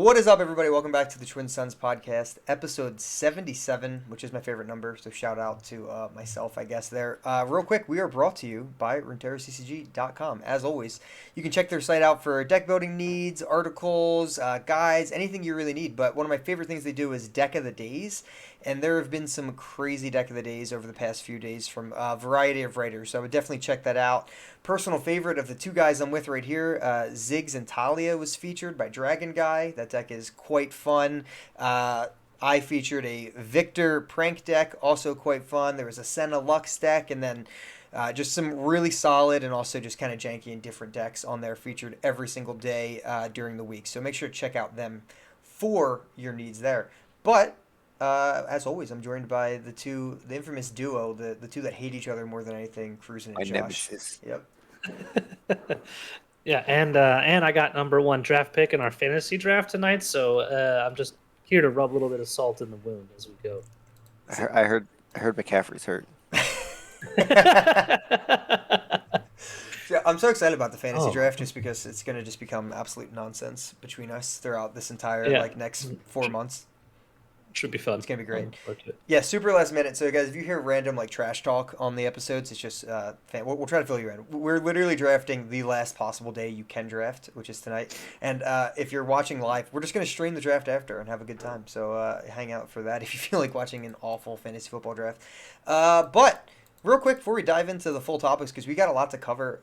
What is up, everybody? Welcome back to the Twin Sons podcast, episode 77, which is my favorite number, so shout out to myself, I guess, there. Real quick, we are brought to you by RuneterraCCG.com. As always, you can check their site out for deck building needs, articles, guides, anything you really need. But one of my favorite things they do is Deck of the Days, and there have been some crazy Deck of the Days over the past few days from a variety of writers, so I would definitely check that out. Personal favorite of the two guys I'm with right here, Ziggs and Talia was featured by Dragon Guy. That deck is quite fun. I featured a Victor prank deck, also quite fun. There was a Senna Lux deck, and then just some really solid and also just kind of janky and different decks on there featured every single day during the week. So make sure to check out them for your needs there. But as always, I'm joined by the infamous duo, the two that hate each other more than anything, Kroozin and My Josh. nemesis. Yep. Yeah, and I got number one draft pick in our fantasy draft tonight, so I'm just here to rub a little bit of salt in the wound as we go. I heard McCaffrey's hurt. Yeah, I'm so excited about the fantasy draft just because it's going to just become absolute nonsense between us throughout this entire next 4 months. Should be fun. It's gonna be great. Yeah, super last minute. So guys, if you hear random trash talk on the episodes, it's just we'll try to fill you in. We're literally drafting the last possible day you can draft, which is tonight. And if you're watching live, we're just gonna stream the draft after and have a good time. So hang out for that if you feel like watching an awful fantasy football draft. But real quick before we dive into the full topics, because we got a lot to cover.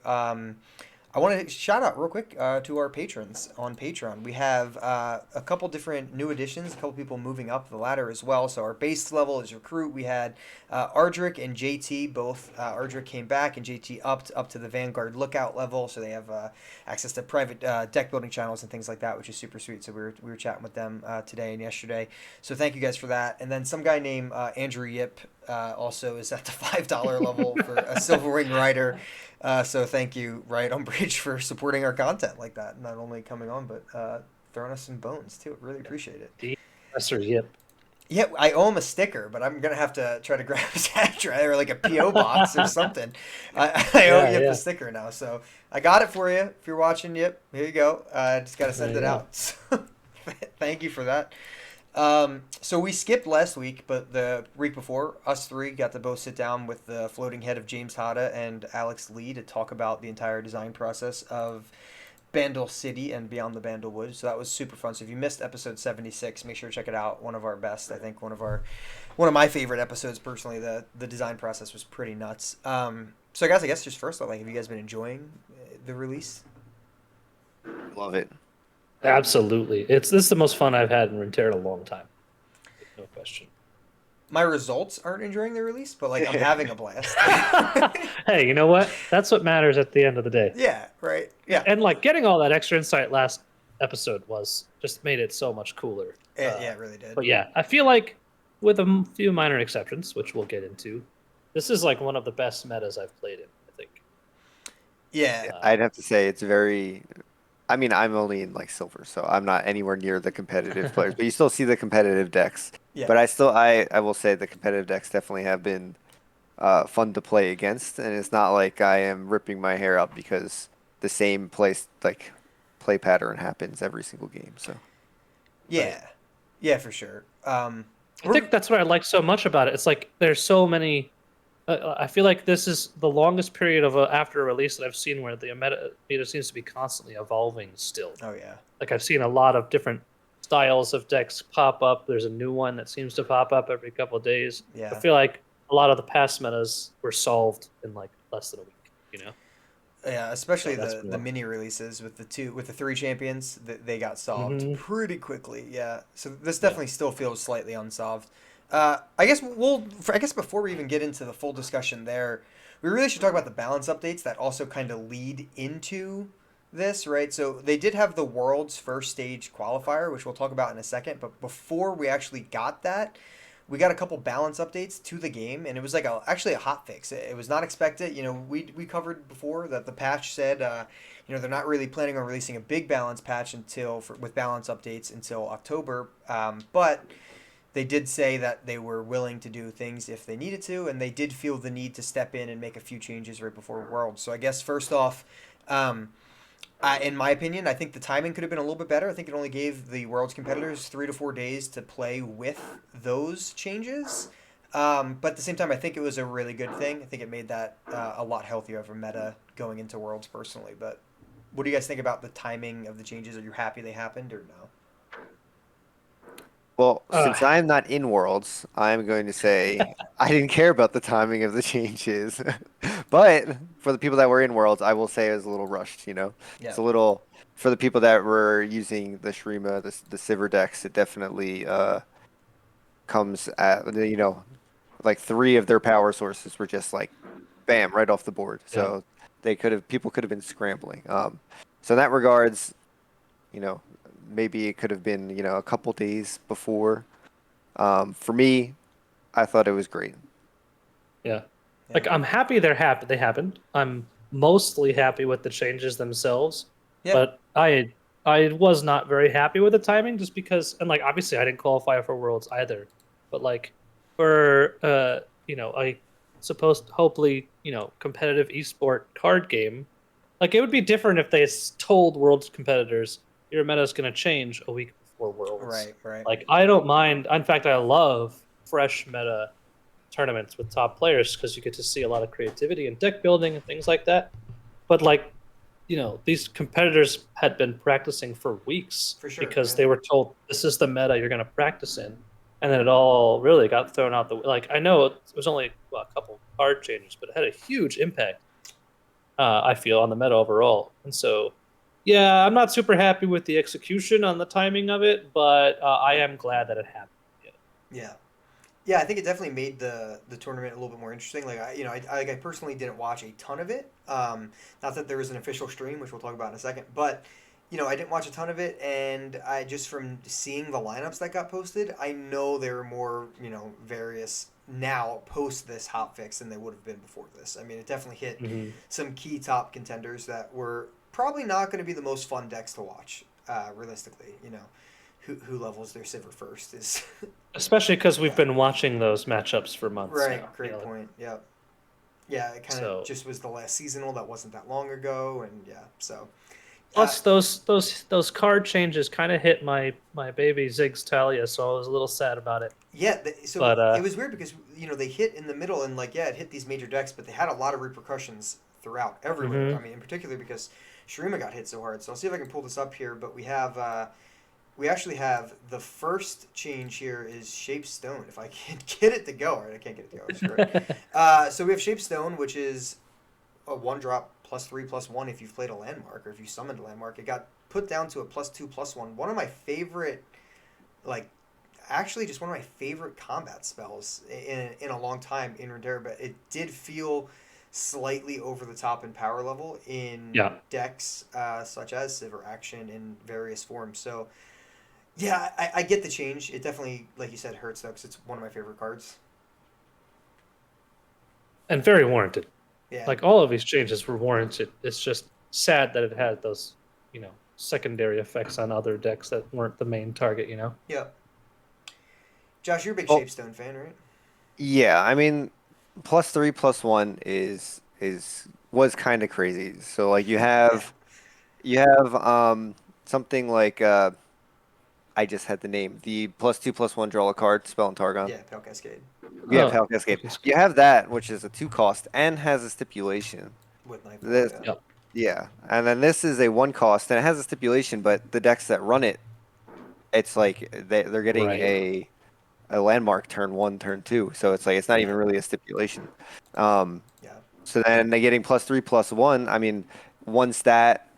I want to shout out real quick to our patrons on Patreon. We have a couple different new additions, a couple people moving up the ladder as well. So our base level is recruit. We had Ardrick and JT both. Ardrick came back and JT upped up to the Vanguard lookout level. So they have access to private deck building channels and things like that, which is super sweet. So we were chatting with them today and yesterday. So thank you guys for that. And then some guy named Andrew Yip also is at the $5 level for a Silver Wing Rider. So thank you, Riot on Bridge, for supporting our content like that. Not only coming on, but throwing us some bones, too. Really appreciate it. Professor Yip. Yeah, I owe him a sticker, but I'm going to have to try to grab his address or like a P.O. box or something. I owe Yip a sticker now. So I got it for you. If you're watching, Yip, here you go. I just got to send it out. So, thank you for that. So we skipped last week, but the week before, us three got to both sit down with the floating head of James Hada and Alex Lee to talk about the entire design process of Bandle City and Beyond the Bandlewood. So that was super fun. So if you missed episode 76, make sure to check it out. One of our best, I think one of my favorite episodes personally. The design process was pretty nuts. So guys, I guess just first, have you guys been enjoying the release? Love it. Absolutely. This is the most fun I've had in Runeterra in a long time. No question. My results aren't enjoying the release, but I'm having a blast. Hey, you know what? That's what matters at the end of the day. Yeah, right. Yeah. And getting all that extra insight last episode just made it so much cooler. Yeah, it really did. But yeah, I feel like with a few minor exceptions, which we'll get into, this is one of the best metas I've played in, I think. Yeah. I'd have to say it's very... I mean, I'm only in silver, so I'm not anywhere near the competitive players. But you still see the competitive decks. Yeah. But I will say the competitive decks definitely have been fun to play against, and it's not like I am ripping my hair out because the same play pattern happens every single game. So. Yeah, yeah, for sure. I think that's what I like so much about it. It's there's so many. I feel like this is the longest period of after a release that I've seen where the meta seems to be constantly evolving still. Oh, yeah. I've seen a lot of different styles of decks pop up. There's a new one that seems to pop up every couple of days. Yeah. I feel like a lot of the past metas were solved in less than a week, Yeah, especially the mini releases with the three champions, they got solved pretty quickly. Yeah. So this definitely still feels slightly unsolved. I guess before we even get into the full discussion there, we really should talk about the balance updates that also kind of lead into this, right? So they did have the world's first stage qualifier, which we'll talk about in a second. But before we actually got that, we got a couple balance updates to the game, and it was actually a hot fix. It was not expected. We covered before that the patch said, they're not really planning on releasing a big balance patch with balance updates until October, but they did say that they were willing to do things if they needed to, and they did feel the need to step in and make a few changes right before Worlds. So I guess first off, In my opinion, I think the timing could have been a little bit better. I think it only gave the Worlds competitors 3 to 4 days to play with those changes. But at the same time, I think it was a really good thing. I think it made that a lot healthier of a meta going into Worlds personally. But what do you guys think about the timing of the changes? Are you happy they happened or no? Well, Uh, since I'm not in Worlds, I'm going to say I didn't care about the timing of the changes. But for the people that were in Worlds, I will say it was a little rushed, you know? Yeah. It's a little, for the people that were using the Shrima, the Sivir decks, it definitely comes at, you know, like 3 of their power sources were just like, bam, right off the board. yeah. So people could have been scrambling. So in that regards, you know, maybe it could have been, you know, a couple days before. For me, I thought it was great. Yeah. Yeah. Like I'm happy they happened. I'm mostly happy with the changes themselves, Yeah. but I was not very happy with the timing just because, and like obviously I didn't qualify for Worlds either, but like for you know, I supposed hopefully, you know, competitive esport card game, like it would be different if they told Worlds competitors your meta is going to change a week before Worlds. Right. Right. Like I don't mind. In fact, I love fresh meta tournaments with top players because you get to see a lot of creativity and deck building and things like that. But like, you know, these competitors had been practicing for weeks For sure. because Yeah. they were told this is the meta you're going to practice in, and then it all really got thrown out the like. I know it was only a couple card changes, but it had a huge impact. I feel on the meta overall, and so yeah, I'm not super happy with the execution on the timing of it, but I am glad that it happened. Yeah. Yeah, I think it definitely made the tournament a little bit more interesting. Like I personally didn't watch a ton of it. Not that there was an official stream, which we'll talk about in a second, but I didn't watch a ton of it, and I just from seeing the lineups that got posted, I know there are more various now post this hot fix than they would have been before this. I mean, it definitely hit Mm-hmm. some key top contenders that were probably not going to be the most fun decks to watch. Realistically, who levels their Sivir first is Especially because we've yeah. been watching those matchups for months Right, now. great point. Yep. Yeah, it kind of So just was the last seasonal that wasn't that long ago, and yeah, so plus those card changes kind of hit my baby Ziggs Talia, so I was a little sad about it. yeah, so But it was weird because they hit in the middle and like it hit these major decks, but they had a lot of repercussions throughout everywhere. mhm. I mean, in particular because Shurima got hit so hard. So I'll see if I can pull this up here, but we actually have the first change here is Shape Stone. If I can get it to go, all right, I can't get it to go. Screw it. So we have Shape Stone, which is a 1-drop +3/+1 if you've played a landmark or if you summoned a landmark. It got put down to a +2/+1. One of my favorite, like, actually just one of my favorite combat spells in a long time in Runeterra, but it did feel slightly over the top in power level in Yeah. decks such as Sivir Action in various forms. So, yeah, I get the change. It definitely, like you said, hurts though because it's one of my favorite cards. And very warranted. Yeah. Like all of these changes were warranted. It's just sad that it had those, secondary effects on other decks that weren't the main target. Yeah. Josh, you're a big Well, Shapestone fan, right? yeah, I mean, +3/+1 was kind of crazy. So like Yeah. you have something like I just had the name, the +2/+1 draw a card spell and Targon. Yeah, Pale Cascade Yeah, Oh, Pale Cascade. okay. You have that, which is a 2 cost and has a stipulation. with Nightfall. This, Yeah. Yep. yeah, and then this is a 1 cost and it has a stipulation, but the decks that run it, it's like they're getting Right. a landmark turn 1, turn 2, so it's like it's not even Yeah. really a stipulation. Um, Yeah. so then they're getting +3/+1. I mean, 1 stat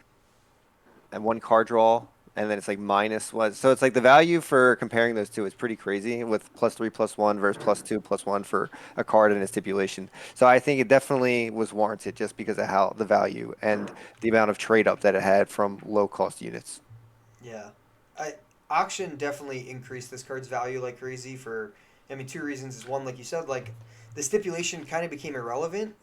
and 1 card draw, and then it's like -1. So it's like the value for comparing those two is pretty crazy with +3/+1 versus +2/+1 for a card and a stipulation. So I think it definitely was warranted just because of how the value and the amount of trade up that it had from low cost units. Yeah. Auction definitely increased this card's value like crazy for, I mean, two reasons. Is one, like you said, like the stipulation kind of became irrelevant.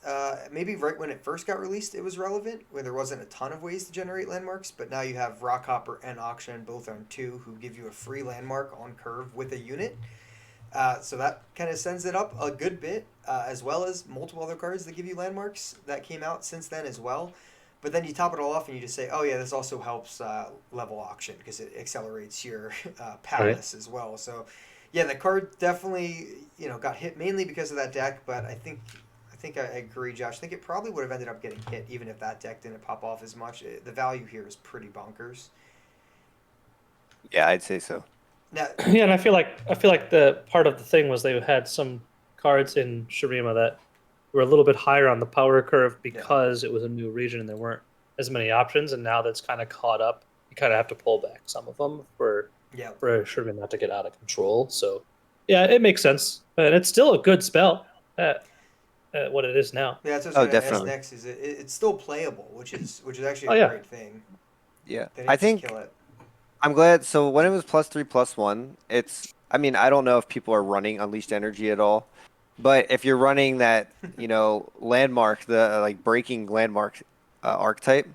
Maybe right when it first got released, it was relevant, where there wasn't a ton of ways to generate landmarks. But now you have Rockhopper and Auction both on 2, who give you a free landmark on curve with a unit. So that kind of sends it up a good bit, as well as multiple other cards that give you landmarks that came out since then as well. But then you top it all off and you just say, oh yeah, this also helps level auction because it accelerates your palace as well. So yeah, the card definitely got hit mainly because of that deck, but I think I agree, Josh. I think it probably would have ended up getting hit even if that deck didn't pop off as much. The value here is pretty bonkers. Yeah, I'd say so. Now, yeah, and I feel like the part of the thing was they had some cards in Shurima that were a little bit higher on the power curve because it was a new region and there weren't as many options. And now that's kind of caught up. You kind of have to pull back some of them for Shurima not to get out of control. So yeah, it makes sense, and it's still a good spell at what it is now. Yeah, that's what I was going to ask next. Is it's still playable, which is actually a great thing. Yeah, I think. Kill it. I'm glad. So when it was +3/+1, I mean, I don't know if people are running Unleashed Energy at all, but if you're running that, landmark, the breaking landmark archetype,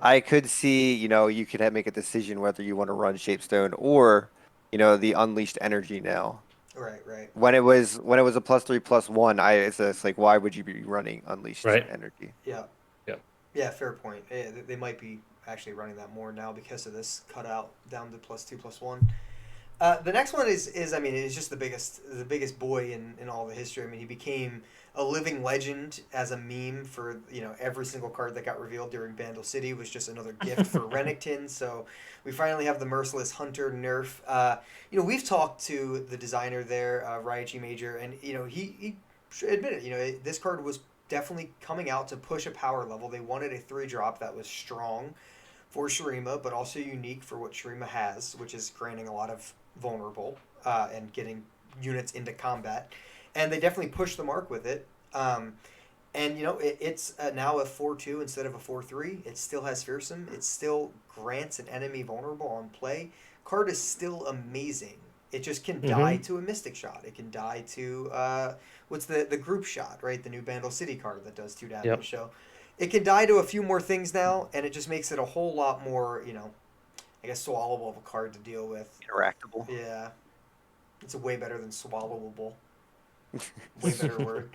I could see, you could make a decision whether you want to run Shapestone or, the Unleashed Energy now. Right. When it was a +3/+1, it's like, why would you be running Unleashed Energy? Yeah, fair point. They might be actually running that more now because of this cutout down to +2/+1. The next one is I mean, is just the biggest boy in all the history. I mean, he became a living legend as a meme for every single card that got revealed during Bandle City was just another gift for Renekton. So we finally have the Merciless Hunter Nerf. We've talked to the designer there, Riot Major, and he admitted this card was definitely coming out to push a power level. They wanted a 3-drop that was strong for Shurima, but also unique for what Shurima has, which is granting a lot of vulnerable and getting units into combat. And they definitely pushed the mark with it. It's now a 4/2 instead of a 4/3. It still has Fearsome. It still grants an enemy vulnerable on play. Card is still amazing. It just can die to a Mystic Shot. It can die to what's the group shot, right? The new Bandle City card that does 2 damage. Yep. So it can die to a few more things now, and it just makes it a whole lot more, I guess swallowable of a card to deal with. Interactable. Yeah. It's way better than swallowable. Way better word.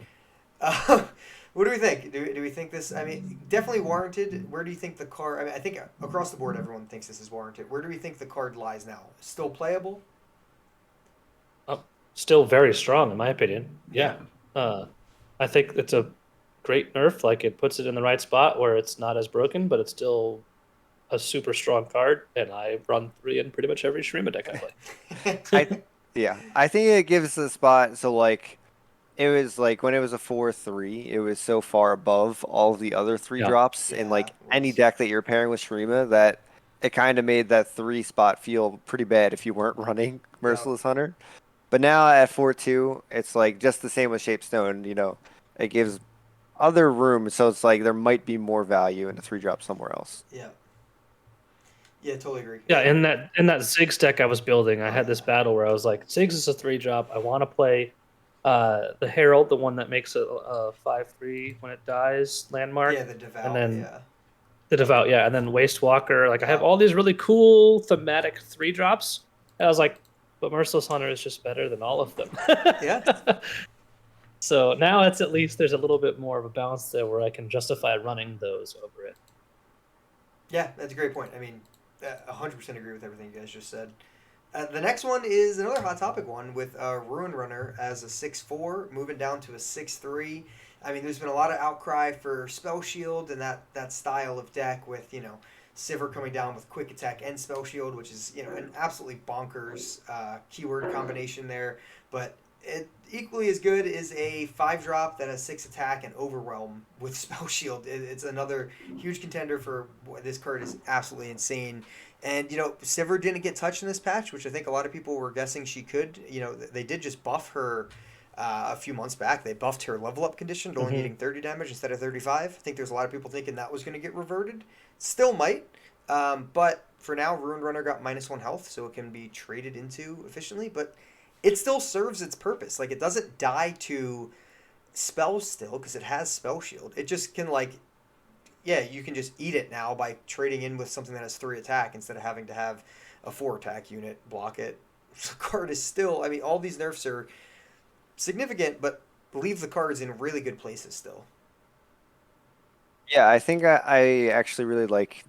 What do we think? Do we think this, I mean, definitely warranted? Where do you think the card, I mean, I think across the board everyone thinks this is warranted. Where do we think the card lies now? Still playable? Still very strong, in my opinion. Yeah. I think it's a great nerf. Like, it puts it in the right spot where it's not as broken, but it's still a super strong card. And I run 3 in pretty much every Shurima deck I play. I think it gives the spot. So, it was when it was a 4/3, it was so far above all of the other 3 drops in any deck that you're pairing with Shurima that it kind of made that 3 spot feel pretty bad if you weren't running Merciless Hunter. But now at 4/2, it's just the same with Shapestone. It gives other room, so it's there might be more value in a 3-drop somewhere else. Yeah, totally agree. Yeah, in that Ziggs deck I was building, I had this battle where I was like, Ziggs is a 3-drop. I want to play the Herald, the one that makes a 5/3 when it dies landmark. Yeah, the Devout. And then the Devout, and then Waste Walker. I have all these really cool thematic 3-drops. And I was like, but Merciless Hunter is just better than all of them. Yeah. So now it's at least there's a little bit more of a balance there where I can justify running those over it. Yeah, that's a great point. I mean, 100% agree with everything you guys just said. The next one is another hot topic one with Ruin Runner as a 6/4, moving down to a 6/3. I mean, there's been a lot of outcry for Spell Shield and that style of deck with, Sivir coming down with Quick Attack and Spell Shield, which is, an absolutely bonkers keyword combination there. But it equally as good is a 5-drop that has 6 attack and Overwhelm with Spell Shield. It's another huge contender for this card is absolutely insane. And, Sivir didn't get touched in this patch, which I think a lot of people were guessing she could. They did just buff her a few months back. They buffed her level up condition to only needing 30 damage instead of 35. I think there's a lot of people thinking that was going to get reverted. Still might. But for now, Ruined Runner got -1 health, so it can be traded into efficiently. But it still serves its purpose. It doesn't die to spells still because it has Spell Shield. It just can, you can just eat it now by trading in with something that has 3 attack instead of having to have a 4 attack unit block it. The card is still, I mean, all these nerfs are significant, but leave the cards in really good places still. Yeah, I think I actually really like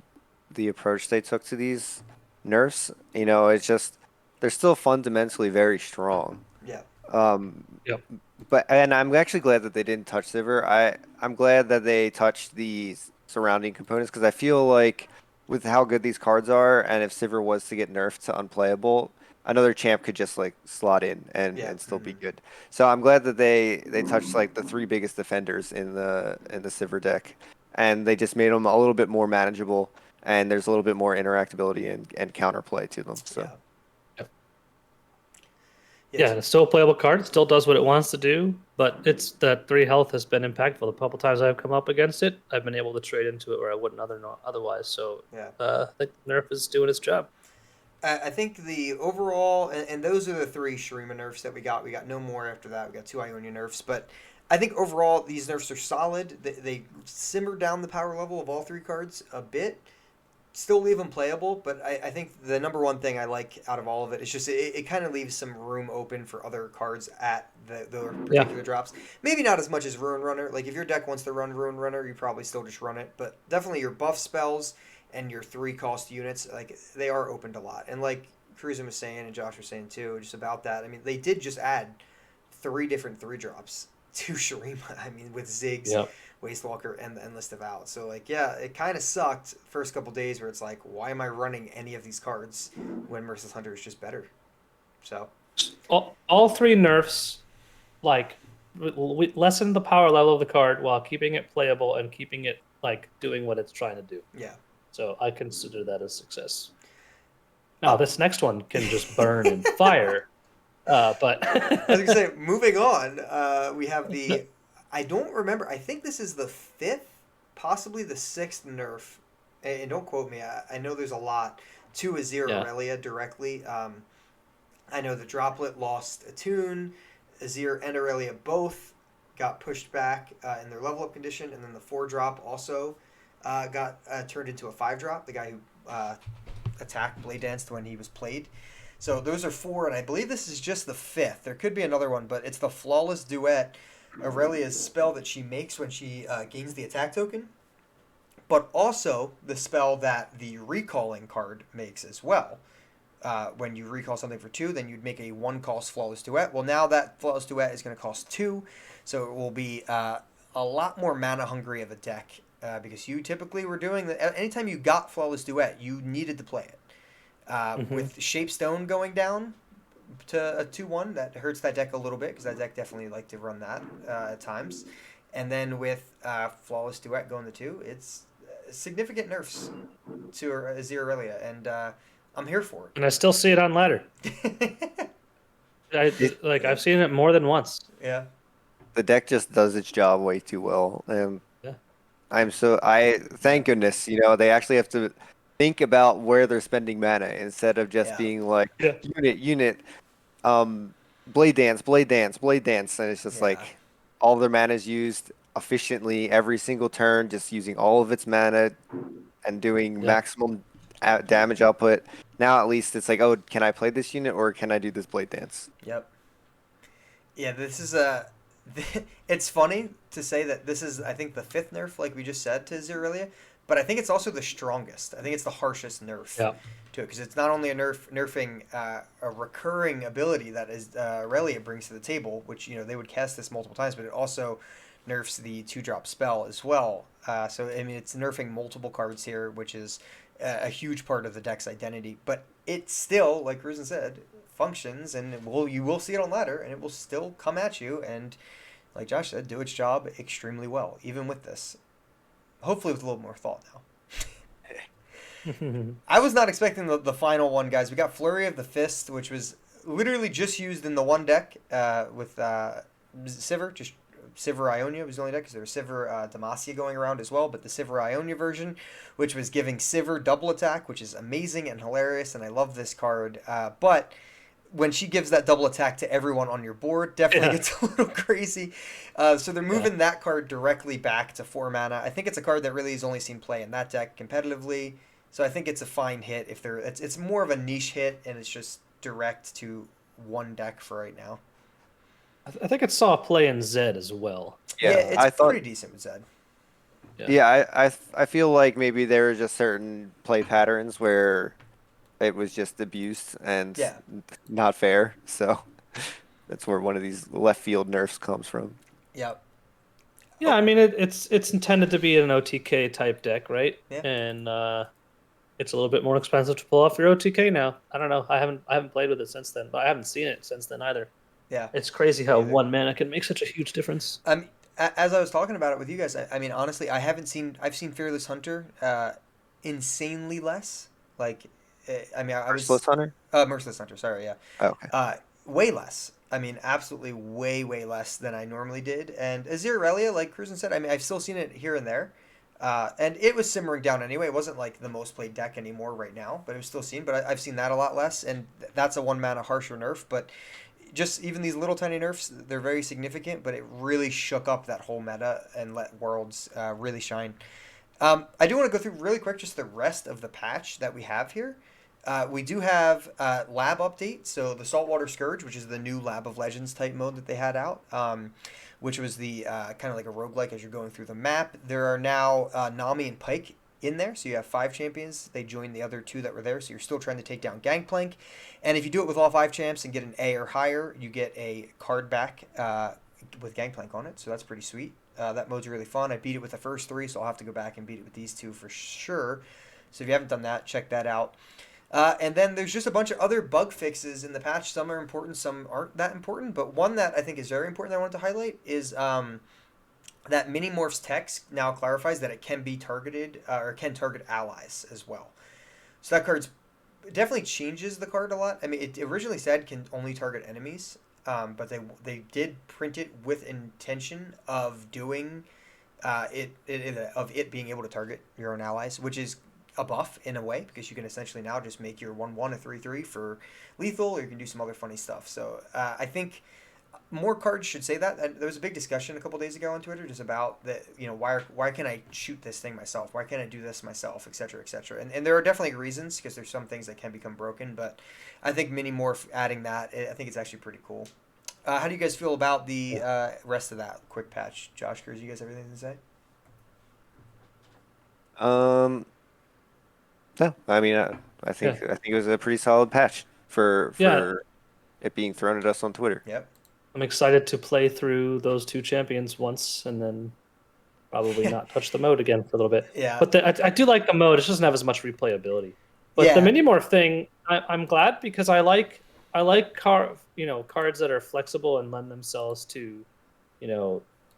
the approach they took to these nerfs. You know, it's just they're still fundamentally very strong. Yeah. Um, Yep. but and I'm actually glad that they didn't touch Sivir. I'm glad that they touched the surrounding components because I feel like with how good these cards are, and if Sivir was to get nerfed to unplayable, another champ could just like slot in Yeah. and still be good. So I'm glad that they touched like the three biggest defenders in the Sivir deck, and they just made them a little bit more manageable, and there's a little bit more interactability and counterplay to them. So. Yeah. Yeah, it's still a playable card. It still does what it wants to do, but it's that 3 health has been impactful. The couple times I've come up against it, I've been able to trade into it where I wouldn't otherwise. So Yeah. I think Nerf is doing its job. I think the overall, and those are the 3 Shurima nerfs that we got. We got no more after that. We got 2 Ionia nerfs, but I think overall these nerfs are solid. They simmer down the power level of all 3 cards a bit. Still leave them playable, but I think the number one thing I like out of all of it is just it kind of leaves some room open for other cards at the particular drops. Maybe not as much as Ruin Runner. Like if your deck wants to run Ruin Runner, you probably still just run it. But definitely your buff spells and your 3 cost units, like they are opened a lot. And like Kroozin was saying and Josh was saying too, just about that. I mean, they did just add 3 different 3 drops to Shurima. I mean, with Ziggs. Yep. Wastewalker and the Endless Devout. So like yeah, it kind of sucked first couple days where it's like, why am I running any of these cards when Merciless Hunter is just better? So All 3 nerfs, like, lessen the power level of the card while keeping it playable and keeping it like doing what it's trying to do. yeah. So I consider that a success. Now this next one can just burn in fire, but I was gonna say, moving on, we have the I don't remember. I think this is the 5th, possibly the 6th nerf. And don't quote me. I know there's a lot to Azir Aurelia directly. I know the Droplet lost a tune. Azir and Aurelia both got pushed back in their level up condition, and then the 4-drop also got turned into a 5-drop. The guy who attacked Blade Danced when he was played. So those are 4, and I believe this is just the 5th. There could be another one, but it's the Flawless Duet, Aurelia's spell that she makes when she gains the attack token, but also the spell that the Recalling card makes as well. When you recall something for 2, then you'd make a 1-cost Flawless Duet. Well, now that Flawless Duet is going to cost 2, so it will be a lot more mana hungry of a deck because you typically were doing that. Anytime you got Flawless Duet, you needed to play it. With Shapestone going down to a 2-1, that hurts that deck a little bit because that deck definitely liked to run that at times. And then with Flawless Duet going to 2, it's significant nerfs to Azir Aurelia, and I'm here for it. And I still see it on ladder. I've seen it more than once. Yeah. The deck just does its job way too well. Yeah. I thank goodness, you know, they actually have to think about where they're spending mana instead of just being like unit, blade dance, and it's just like all their mana is used efficiently every single turn, just using all of its mana and doing maximum damage output. Now at least it's like, oh, can I play this unit or can I do this blade dance? Yep. Yeah, this is it's funny to say that this is, I think, the 5th nerf, like we just said, to Azir Aurelia, but I think it's also the strongest. I think it's the harshest nerf to it, because it's not only nerfing a recurring ability that is Aurelia brings to the table, which, you know, they would cast this multiple times, but it also nerfs the 2-drop spell as well. So I mean, it's nerfing multiple cards here, which is a huge part of the deck's identity. But it still, like Kroozin said, functions, and you will see it on ladder, and it will still come at you, and like Josh said, do its job extremely well, even with this. Hopefully with a little more thought now. I was not expecting the final one, guys. We got Flurry of the Fist, which was literally just used in the one deck with Sivir. Just Sivir Ionia was the only deck, because there was Sivir Demacia going around as well. But the Sivir Ionia version, which was giving Sivir double attack, which is amazing and hilarious, and I love this card. But when she gives that double attack to everyone on your board, definitely gets a little crazy. So they're moving that card directly back to 4 mana. I think it's a card that really has only seen play in that deck competitively. So I think it's a fine hit. It's more of a niche hit, and it's just direct to one deck for right now. I think it saw play in Zed as well. Yeah, it's pretty decent with Zed. Yeah, I feel like maybe there were just certain play patterns where it was just abuse and Yeah. not fair. So that's where one of these left field nerfs comes from. Yep. Yeah, I mean it's intended to be an OTK type deck, right? Yeah. And it's a little bit more expensive to pull off your OTK now. I don't know. I haven't played with it since then, but I haven't seen it since then either. Yeah. It's crazy how Either. 1 mana can make such a huge difference. As I was talking about it with you guys, I mean, honestly, I've seen Fearless Hunter insanely less. Like, I mean, I was Merciless Hunter? Merciless Hunter. Sorry, yeah. Oh, okay. Way less. I mean, absolutely way less than I normally did. And Aziralia, like Kroozin said, I mean, I've still seen it here and there. And it was simmering down anyway. It wasn't like the most played deck anymore right now, but it was still seen. But I've seen that a lot less, and that's a 1 mana harsher nerf. But just even these little tiny nerfs, they're very significant, but it really shook up that whole meta and let Worlds really shine. I do want to go through really quick just the rest of the patch that we have here. We do have lab update, so the Saltwater Scourge, which is the new Lab of Legends type mode that they had out, which was the kind of like a roguelike as you're going through the map. There are now Nami and Pike in there, so you have 5 champions. They joined the other 2 that were there, so you're still trying to take down Gangplank. And if you do it with all 5 champs and get an A or higher, you get a card back with Gangplank on it, so that's pretty sweet. That mode's really fun. I beat it with the first 3, so I'll have to go back and beat it with these 2 for sure. So if you haven't done that, check that out. And then there's just a bunch of other bug fixes in the patch. Some are important, some aren't that important. But one that I think is very important that I wanted to highlight is that Minimorph's text now clarifies that it can be targeted or can target allies as well. So that card's definitely changes the card a lot. I mean, it originally said can only target enemies, but they did print it with intention of doing it being able to target your own allies, which is a buff in a way, because you can essentially now just make your 1/1 a 3/3 for lethal, or you can do some other funny stuff. So I think more cards should say that. And there was a big discussion a couple days ago on Twitter just about that, you know, why can't I shoot this thing myself? Why can't I do this myself, etc., etc. And there are definitely reasons, because there's some things that can become broken, but I think Minimorph adding that, I think it's actually pretty cool. How do you guys feel about the rest of that quick patch? Josh, Cruz, you guys have anything to say? No, I mean, I think it was a pretty solid patch for it being thrown at us on Twitter. Yep. I'm excited to play through those 2 champions once and then probably not touch the mode again for a little bit. Yeah. But I do like the mode. It just doesn't have as much replayability. But the Minimorph thing, I'm glad, because I like cards that are flexible and lend themselves to,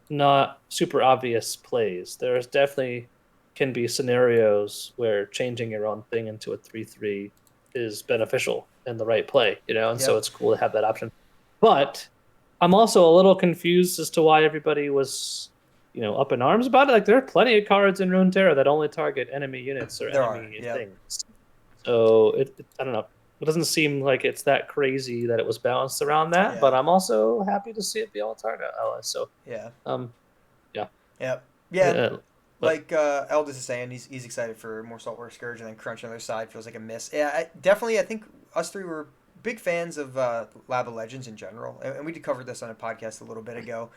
not super obvious plays. There's definitely can be scenarios where changing your own thing into a 3/3 is beneficial in the right play, and so it's cool to have that option. But I'm also a little confused as to why everybody was, up in arms about it. Like, there are plenty of cards in Runeterra that only target enemy units or enemy things. So I don't know. It doesn't seem like it's that crazy that it was balanced around that, but I'm also happy to see it be all target allies. So Like Eldis is saying, he's excited for more Saltwater Scourge, and then Crunch on the other side feels like a miss. Yeah, I think us 3 were big fans of Lab of Legends in general, and we covered this on a podcast a little bit ago.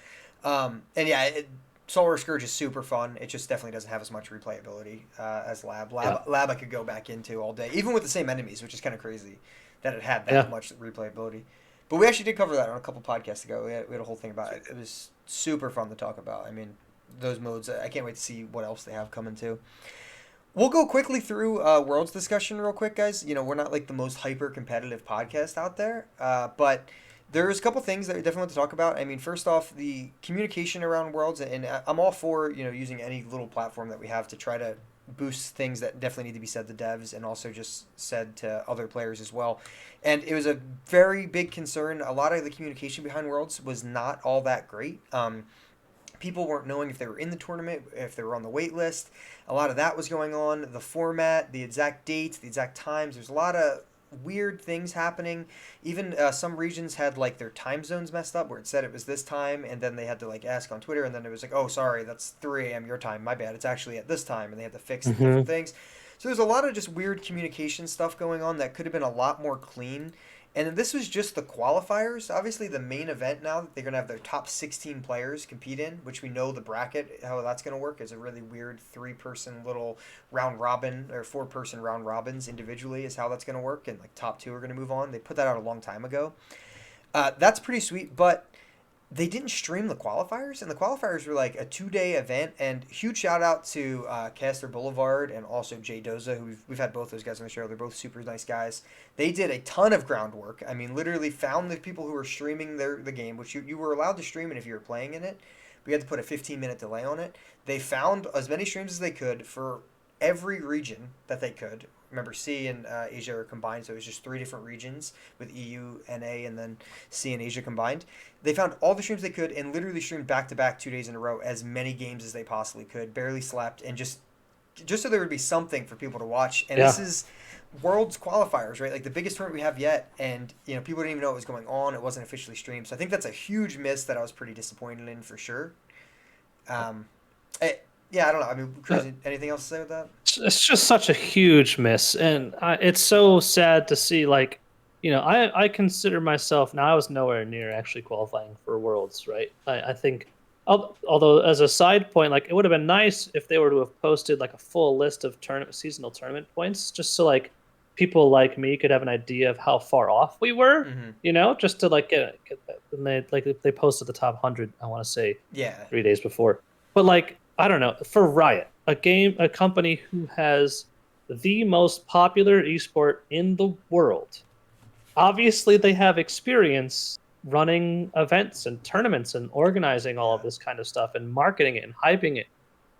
Saltwater Scourge is super fun. It just definitely doesn't have as much replayability as Lab. Lab I could go back into all day, even with the same enemies, which is kind of crazy that it had that much replayability. But we actually did cover that on a couple podcasts ago. We had a whole thing about it. It was super fun to talk about. I mean, those modes, I can't wait to see what else they have coming too. We'll go quickly through Worlds discussion real quick, guys. We're not like the most hyper competitive podcast out there, but there's a couple things that I definitely want to talk about. I mean, first off, the communication around Worlds, and I'm all for using any little platform that we have to try to boost things that definitely need to be said to devs and also just said to other players as well. And it was a very big concern. A lot of the communication behind Worlds was not all that great. People weren't knowing if they were in the tournament, if they were on the wait list. A lot of that was going on. The format, the exact dates, the exact times. There's a lot of weird things happening. Even some regions had like their time zones messed up, where it said it was this time, and then they had to like ask on Twitter, and then it was like, oh, sorry, that's 3 a.m. your time. My bad. It's actually at this time, and they had to fix the different things. So there's a lot of just weird communication stuff going on that could have been a lot more clean. And this was just the qualifiers. Obviously, the main event now, they're going to have their top 16 players compete in, which we know the bracket, how that's going to work is a really weird 3-person little round robin, or 4-person round robins individually is how that's going to work. And like top 2 are going to move on. They put that out a long time ago. That's pretty sweet, but they didn't stream the qualifiers, and the qualifiers were like a 2-day event. And huge shout out to Caster Boulevard and also Jay Doza, who we've had both those guys on the show. They're both super nice guys. They did a ton of groundwork. I mean, literally found the people who were streaming the game, which you were allowed to stream it if you were playing in it. We had to put a 15-minute delay on it. They found as many streams as they could for every region that they could. Remember, C and Asia are combined, so it was just 3 different regions with EU, NA, and then C and Asia combined. They found all the streams they could and literally streamed back-to-back 2 days in a row, as many games as they possibly could, barely slept, and just so there would be something for people to watch. And This is Worlds qualifiers, right? Like the biggest tournament we have yet, and people didn't even know what was going on. It wasn't officially streamed, so I think that's a huge miss that I was pretty disappointed in for sure. Yeah, I don't know. I mean, Kroozin, anything else to say with that? It's just such a huge miss, and it's so sad to see. Like, I consider myself now. I was nowhere near actually qualifying for Worlds, right? I think, although as a side point, like it would have been nice if they were to have posted like a full list of seasonal tournament points, just so like people like me could have an idea of how far off we were. Just to like get that. And they posted the top 100. I want to say 3 days before, but like. I don't know, for Riot, a company who has the most popular esport in the world. Obviously, they have experience running events and tournaments and organizing all of this kind of stuff and marketing it and hyping it.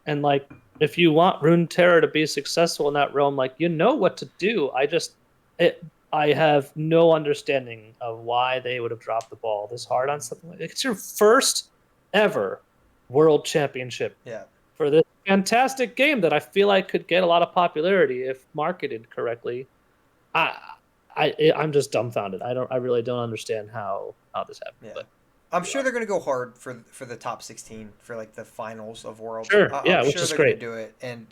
And like, if you want Runeterra to be successful in that realm, like, you know what to do. I have no understanding of why they would have dropped the ball this hard on something like it's your first ever World Championship for this fantastic game that I feel like could get a lot of popularity if marketed correctly. I'm just dumbfounded. I really don't understand how this happened. But I'm sure they're going to go hard for the top 16 for like the finals of Worlds. Sure, I'm which sure is they're great. going to do it, and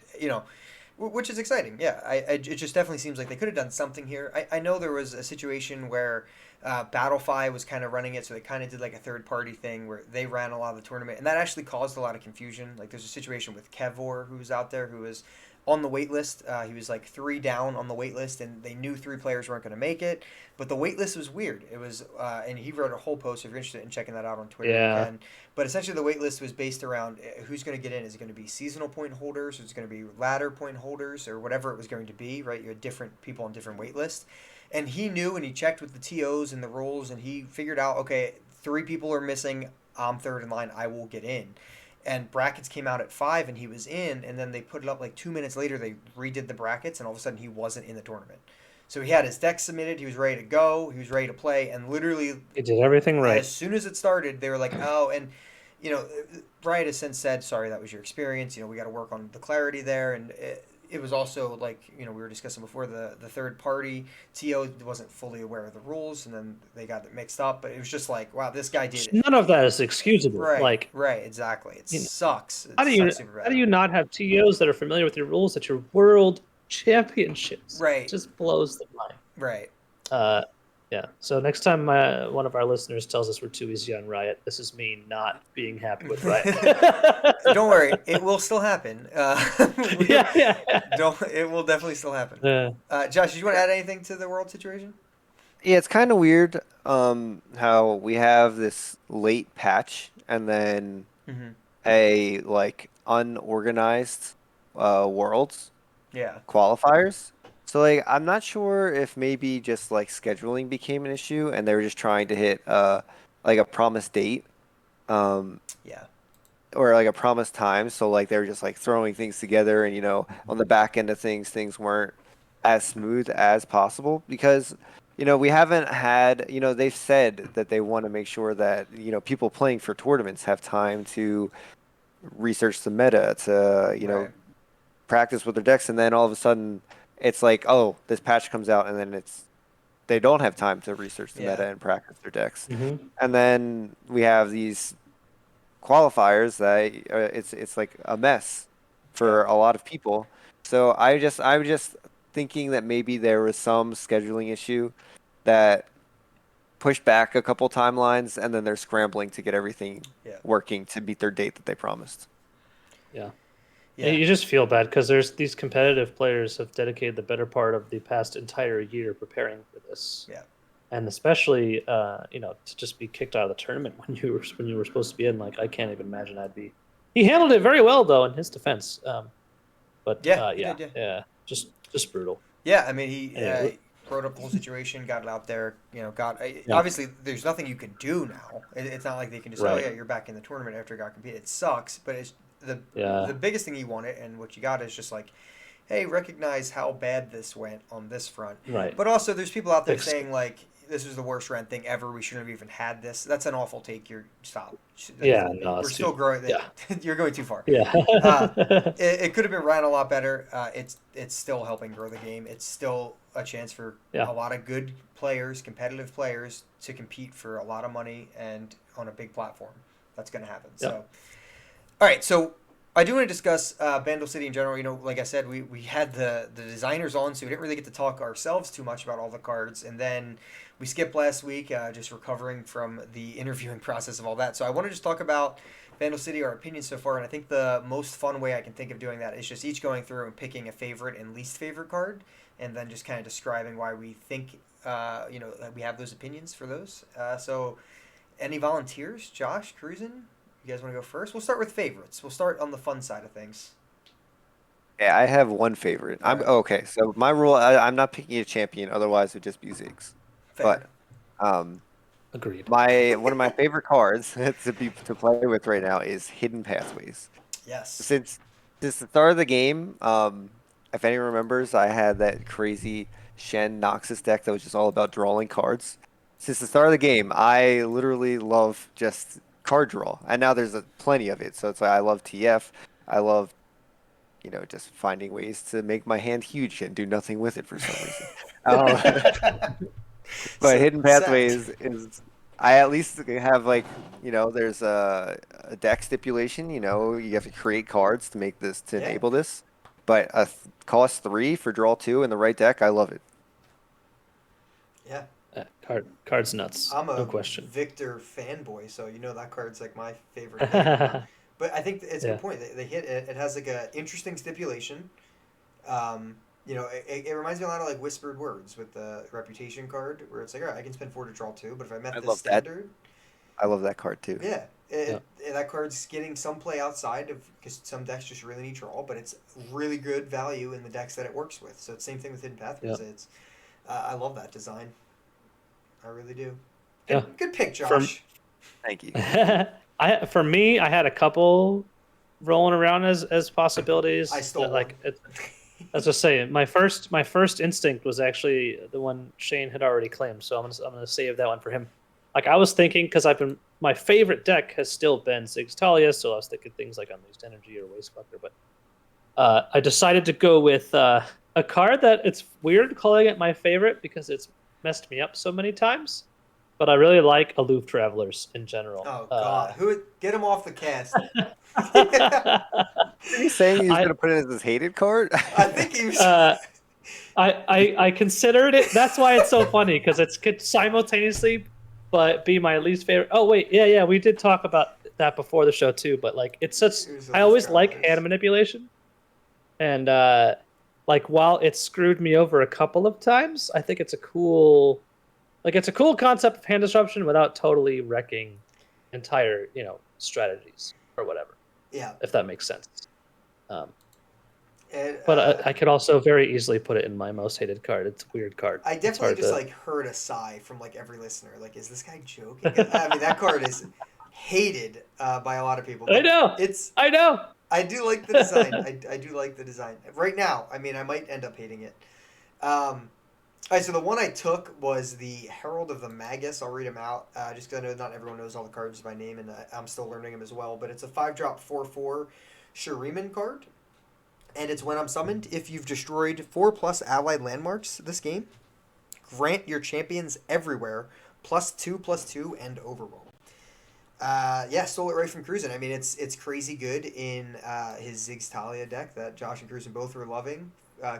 which is exciting. Yeah, it just definitely seems like they could have done something here. I know there was a situation where Battlefy was kind of running it, so they kind of did like a third-party thing where they ran a lot of the tournament, and that actually caused a lot of confusion. Like there's a situation with Kevor, who was out there, who was on the wait list. He was like 3 down on the wait list, and they knew 3 players weren't going to make it. But the wait list was weird. It was, and he wrote a whole post. If you're interested in checking that out on Twitter, you can. But essentially, the wait list was based around who's going to get in. Is it going to be seasonal point holders? Or is it going to be ladder point holders? Or whatever it was going to be, right? You had different people on different wait lists. And he knew, and he checked with the TOs and the rules, and he figured out, okay, 3 people are missing. I'm third in line. I will get in. And brackets came out at 5, and he was in. And then they put it up like 2 minutes later. They redid the brackets, and all of a sudden he wasn't in the tournament. So he had his deck submitted. He was ready to go. He was ready to play, and literally, he did everything right. As soon as it started, they were like, "Oh," and Riot has since said, "Sorry, that was your experience. We got to work on the clarity there." And it was also like we were discussing before, the third party TO wasn't fully aware of the rules, and then they got it mixed up. But it was just like, wow, this guy did it. None of that is excusable. Right, right, exactly. It sucks. How do you not have TOs that are familiar with your rules at your world championships? Right, it just blows the mind. Right. Yeah. So next time one of our listeners tells us we're too easy on Riot, this is me not being happy with Riot. Don't worry, it will still happen. It will definitely still happen. Josh, did you want to add anything to the world situation? Yeah, it's kind of weird how we have this late patch and then a like unorganized worlds qualifiers. So like I'm not sure if maybe just like scheduling became an issue and they were just trying to hit like a promised date. Or like a promised time. So like they were just like throwing things together and on the back end of things weren't as smooth as possible because we haven't had they've said that they want to make sure that people playing for tournaments have time to research the meta to practice with their decks, and then all of a sudden it's like, oh, this patch comes out, and then they don't have time to research the meta and practice their decks. And then we have these qualifiers that it's like a mess for a lot of people. So I'm just thinking that maybe there was some scheduling issue that pushed back a couple timelines, and then they're scrambling to get everything Yeah. working to meet their date that they promised. Yeah. Yeah. And you just feel bad because there's these competitive players have dedicated the better part of the past entire year preparing for this. Yeah. And especially, to just be kicked out of the tournament when you were supposed to be in, like, I can't even imagine I'd be. He handled it very well though in his defense. But he did, just brutal. Yeah, I mean, he Anyway. wrote up the whole situation, got it out there. Yeah. Obviously, there's nothing you can do now. It's not like they can just Right. oh yeah, you're back in the tournament after it got competed. It sucks, but it's the biggest thing you wanted and what you got is just like, hey, recognize how bad this went on this front. Right. But also, there's people out there Fix. saying like, this was the worst rent thing ever. We shouldn't have even had this. That's an awful take. Stop. Yeah, no, we're it's still too- growing. yeah. You're going too far. Yeah. It could have been ran a lot better. It's still helping grow the game. It's still a chance for Yeah. a lot of good players, competitive players, to compete for a lot of money and on a big platform. That's going to happen. Yeah. So, all right. So I do want to discuss Bandle City in general. You know, like I said, we had the designers on, so we didn't really get to talk ourselves too much about all the cards. And then we skipped last week, just recovering from the interviewing process of all that. So I want to just talk about Bandle City, our opinions so far. And I think the most fun way I can think of doing that is just each going through and picking a favorite and least favorite card, and then just kind of describing why we think, that we have those opinions for those. So any volunteers? Josh, Kroozin? You guys want to go first? We'll start with favorites. We'll start on the fun side of things. Yeah, I have one favorite. All right. Okay. So my rule, I'm not picking a champion, otherwise it would just be Ziggs. Fair. But Agreed. one of my favorite cards to play with right now is Hidden Pathways. Yes. Since the start of the game, if anyone remembers, I had that crazy Shen Noxus deck that was just all about drawing cards. Since the start of the game, I literally love just card draw, and now there's plenty of it. So it's like I love TF. I love, just finding ways to make my hand huge and do nothing with it for some reason. But Hidden Pathways is, I at least have there's a deck stipulation. You have to create cards to make this to enable this. But cost 3 for draw 2 in the right deck, I love it. Yeah. Card's nuts. I'm a no question. Victor fanboy, so that card's like my favorite thing. But I think it's a good point. They hit it. It has like a interesting stipulation. It reminds me a lot of like Whispered Words with the Reputation card, where it's like, all right, I can spend 4 to draw 2, but if I met this standard, I love that card too. yeah, that card's getting some play outside of, because some decks just really need draw, but it's really good value in the decks that it works with. So it's same thing with Hidden Pathways. It's I love that design. I really do. Yeah. Good pick, Josh. Thank you. For me, I had a couple rolling around as possibilities. I stole one. As I say, my first instinct was actually the one Shane had already claimed, so I'm gonna save that one for him. Like, I was thinking, because my favorite deck has still been Ziggs Talia, so I was thinking things like Unleashed Energy or Wastefucker, but I decided to go with a card that it's weird calling it my favorite because it's messed me up so many times, but I really like Aloof Travelers in general. Oh God, get him off the cast? Are you saying he's going to put it as his hated card? I think he was. I considered it. That's why it's so funny, because it could simultaneously but be my least favorite. Oh wait, yeah, we did talk about that before the show too. But like, it's such. I always like hand manipulation, and while it screwed me over a couple of times, I think it's a cool concept of hand disruption without totally wrecking entire strategies or whatever. Yeah, if that makes sense. But I could also very easily put it in my most hated card. It's a weird card. I definitely just heard a sigh from like every listener. Like, is this guy joking? I mean, that card is hated by a lot of people. I know. I know. I do like the design. I do like the design. Right now, I mean, I might end up hating it. All right, so the one I took was the Herald of the Magus. I'll read him out, just because I know not everyone knows all the cards by name, and I'm still learning them as well. But it's a 5-drop 4/4 Shuriman card. And it's when I'm summoned, if you've destroyed 4+ allied landmarks this game, grant your champions everywhere +2/+2 and overroll. Stole it right from Kroozin. I mean, it's crazy good in his Ziggs Talia deck that Josh and Kroozin both were loving.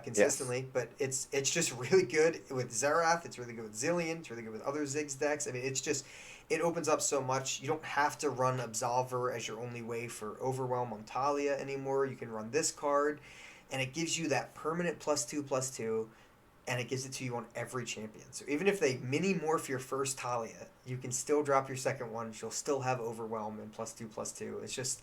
consistently, but it's just really good with Xerath. It's really good with Zillion. It's really good with other Ziggs decks. I mean, it opens up so much. You don't have to run Absolver as your only way for Overwhelm on Talia anymore. You can run this card, and it gives you that permanent +2/+2, and it gives it to you on every champion. So even if they mini morph your first Talia, you can still drop your second one. You'll still have Overwhelm and +2/+2. It's just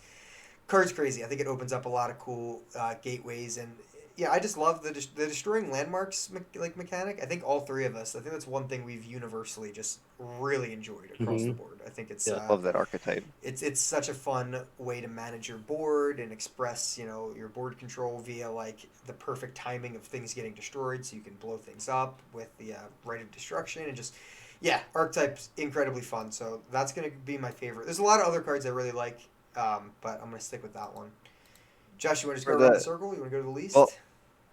card's crazy. I think it opens up a lot of cool gateways, and yeah, I just love the destroying landmarks mechanic. I think all three of us. I think that's one thing we've universally just really enjoyed across the board. I think it's love that archetype. It's such a fun way to manage your board and express your board control via like the perfect timing of things getting destroyed, so you can blow things up with the Rite of Destruction, and just archetype's incredibly fun. So that's gonna be my favorite. There's a lot of other cards I really like, but I'm gonna stick with that one. Josh, you want to just go around the circle? You want to go to the least? Well,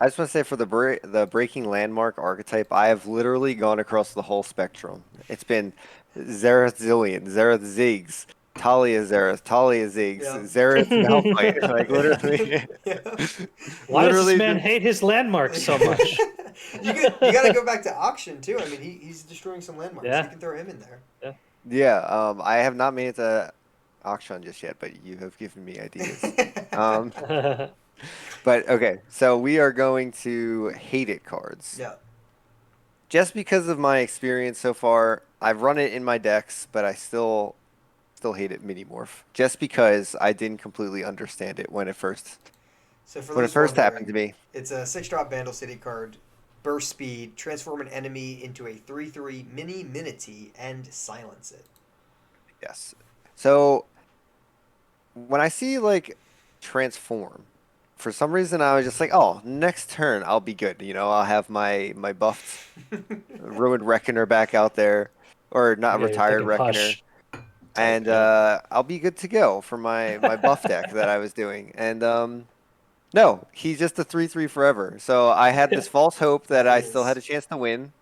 I just want to say for the breaking landmark archetype, I have literally gone across the whole spectrum. It's been Xerath Zillion, Xerath Ziggs, Talia Xerath, Talia Ziggs, Xerath Malphite. Like literally. Why does this man hate his landmarks so much? you got to go back to auction too. I mean, he's destroying some landmarks. Yeah. You can throw him in there. Yeah. I have not made it to auction just yet, but you have given me ideas. But okay, so we are going to hate it cards. Yeah. Just because of my experience so far, I've run it in my decks, but I still hate it mini morph. Just because I didn't completely understand it when it first happened to me. It's a 6-drop Bandle City card. Burst speed, transform an enemy into a 3/3 mini Minity and silence it. Yes. So when I see like transform, for some reason I was just like, oh, next turn I'll be good. I'll have my buffed Ruined Reckoner back out there, or not retired Reckoner, and I'll be good to go for my buff deck that I was doing. And no, he's just a 3/3 forever. So I had this false hope that I still had a chance to win,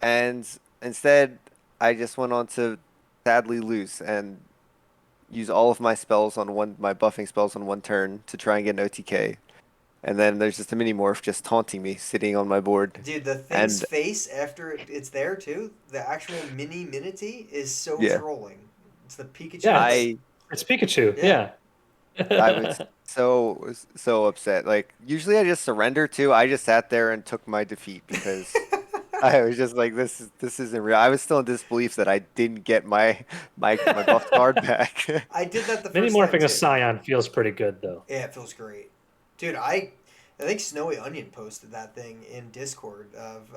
and instead I just went on to sadly lose and use all of my buffing spells on one turn to try and get an OTK. And then there's just a mini morph just taunting me, sitting on my board. Dude, the thing's face after it's there too, the actual mini Minity is so trolling. It's the Pikachu. Yeah, it's Pikachu. Yeah. I was so upset. Like, usually I just surrender too. I just sat there and took my defeat because I was just like, this isn't real. I was still in disbelief that I didn't get my buff card back. I did that the first Mini morphing time a Scion feels pretty good though. Yeah, it feels great. Dude, I think Snowy Onion posted that thing in Discord of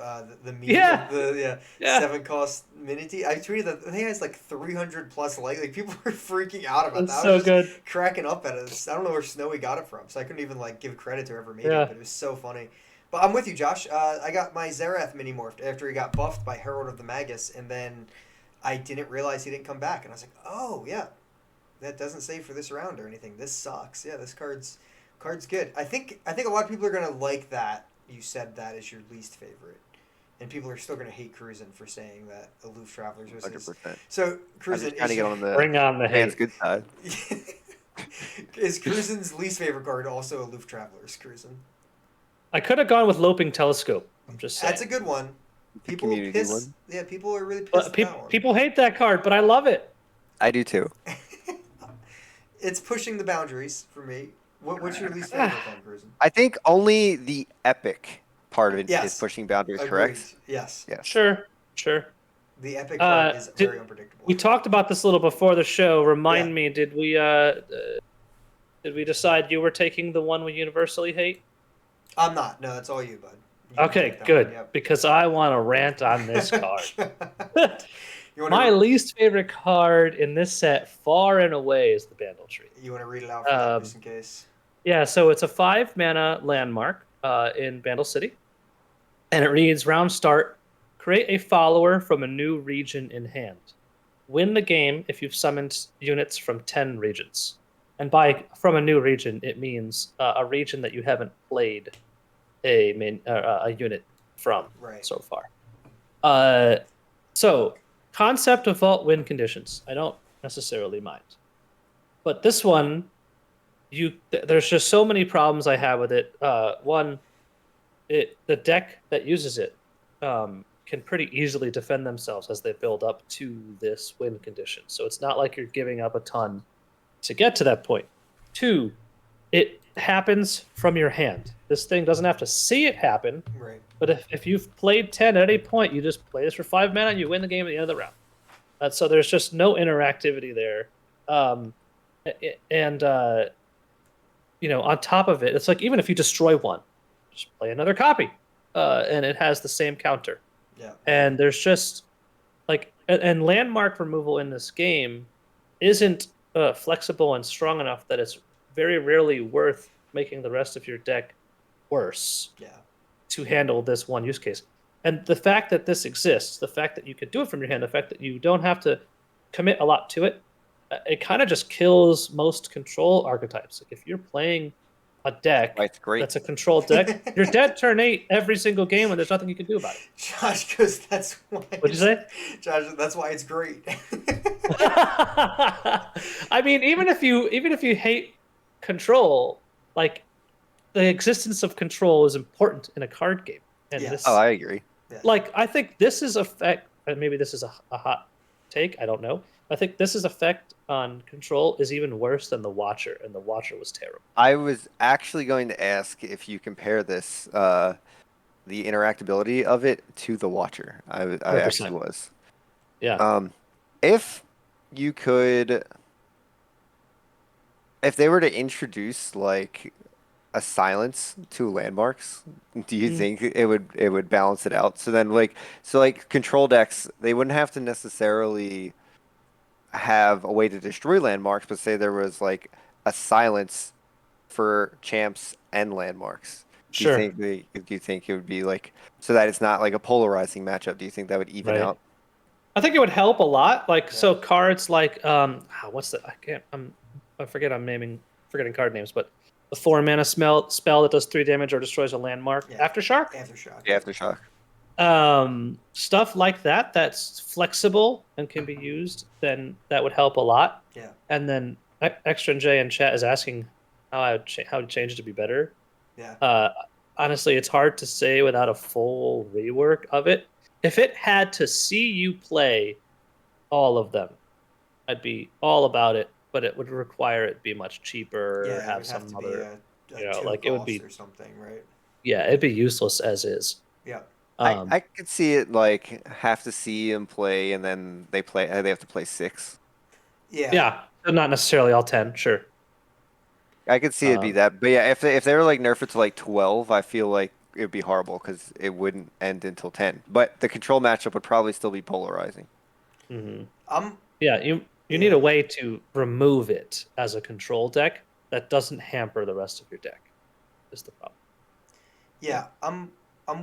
the meme of the 7-cost Minity. I tweeted that the thing has like 300 plus likes. Like, people were freaking out about that. So I was good. just cracking up at it. I don't know where Snowy got it from, so I couldn't even like give credit to whoever made it, but it was so funny. But I'm with you, Josh. I got my Xerath mini morphed after he got buffed by Herald of the Magus, and then I didn't realize he didn't come back, and I was like, oh yeah, that doesn't save for this round or anything. This sucks. Yeah, this card's good. I think a lot of people are gonna like that. You said that is your least favorite, and people are still gonna hate Kroozin for saying that Aloof Travelers was his. 100%. So Kroozin, trying to get on the bring on the hate. Good side. Is Kroozin's least favorite card also Aloof Travelers? Kroozin. I could have gone with Loping Telescope. I'm just saying. That's a good one. People piss. One. Yeah, people are really pissed. People hate that card, but I love it. I do too. It's pushing the boundaries for me. What's your least favorite then, Kroozin? I think only the epic part of it is pushing boundaries. Agreed. Correct? Yes. Sure. The epic part is very unpredictable. We talked about this a little before the show. Remind me, did we decide you were taking the one we universally hate? I'm not. No, that's all you, bud. Okay, good. Yep. Because I want to rant on this card. My least favorite card in this set, far and away, is the Bandle Tree. You want to read it out for me, just in case? Yeah, so it's a 5-mana landmark in Bandle City. And it reads, round start, create a follower from a new region in hand. Win the game if you've summoned units from 10 regions. And from a new region, it means a region that you haven't played a unit from so far. So, concept of vault win conditions, I don't necessarily mind. But this one, there's just so many problems I have with it. One, the deck that uses it can pretty easily defend themselves as they build up to this win condition. So it's not like you're giving up a ton to get to that point. 2, it happens from your hand. This thing doesn't have to see it happen. Right. But if you've played 10 at any point, you just play this for 5 mana and you win the game at the end of the round. So there's just no interactivity there. On top of it, it's like even if you destroy one, just play another copy, and it has the same counter. Yeah. And there's just and landmark removal in this game isn't flexible and strong enough that it's very rarely worth making the rest of your deck worse. Yeah. To handle this one use case. And the fact that this exists, the fact that you could do it from your hand, the fact that you don't have to commit a lot to it, it kind of just kills most control archetypes. Like if you're playing a deck that's a control deck, you're dead turn 8 every single game, and there's nothing you can do about it. Josh goes, that's why. What'd you say? Josh, that's why it's great. I mean, even if you hate control, like the existence of control is important in a card game. And Yeah. this, Oh, I agree. like I think this is maybe this is a hot take, I don't know. I think this is effect on control is even worse than the Watcher, and the Watcher was terrible. I was actually going to ask if you compare this, the interactability of it to the Watcher. I 100%. actually was. Yeah. If you could, if they were to introduce like a silence to landmarks, do you think it would balance it out? So then like control decks, they wouldn't have to necessarily have a way to destroy landmarks, but say there was like a silence for champs and landmarks. Do Sure. you think it would be like, so that it's not like a polarizing matchup? Do you think that would even Right. out? I think it would help a lot. Like so cards like what's the I'm forgetting card names, but the 4 mana spell that does 3 damage or destroys a landmark. Yeah. Aftershock? Aftershock. Yeah, Aftershock. Stuff like that's flexible and can be used, then that would help a lot. Yeah. And then Extra J in chat is asking how to change it to be better. Yeah. Honestly, it's hard to say without a full rework of it. If it had to see you play all of them, I'd be all about it, but it would require it be much cheaper or have some other, it would be or something, right? Yeah, it'd be useless as is. Yeah. I could see it like have to see them play, and then they have to play 6. Yeah. Yeah, not necessarily all 10, sure. I could see it be that, but yeah, if they were like nerf it to like 12, I feel like it would be horrible because it wouldn't end until 10. But the control matchup would probably still be polarizing. Mm-hmm. Yeah, you need a way to remove it as a control deck that doesn't hamper the rest of your deck. Is the problem? Yeah, I'm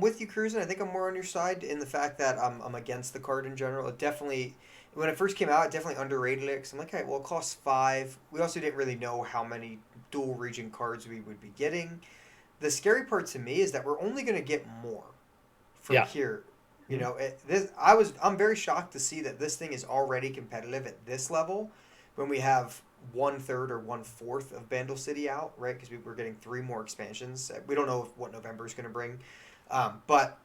with you, Kroozin. I think I'm more on your side in the fact that I'm against the card in general. It definitely, when it first came out, it definitely underrated it because I'm like, hey, well, it costs 5. We also didn't really know how many dual region cards we would be getting. The scary part to me is that we're only going to get more from here. You know, I'm very shocked to see that this thing is already competitive at this level when we have 1/3 or 1/4 of Bandle City out, right? Because we're getting 3 more expansions. We don't know what November is going to bring, but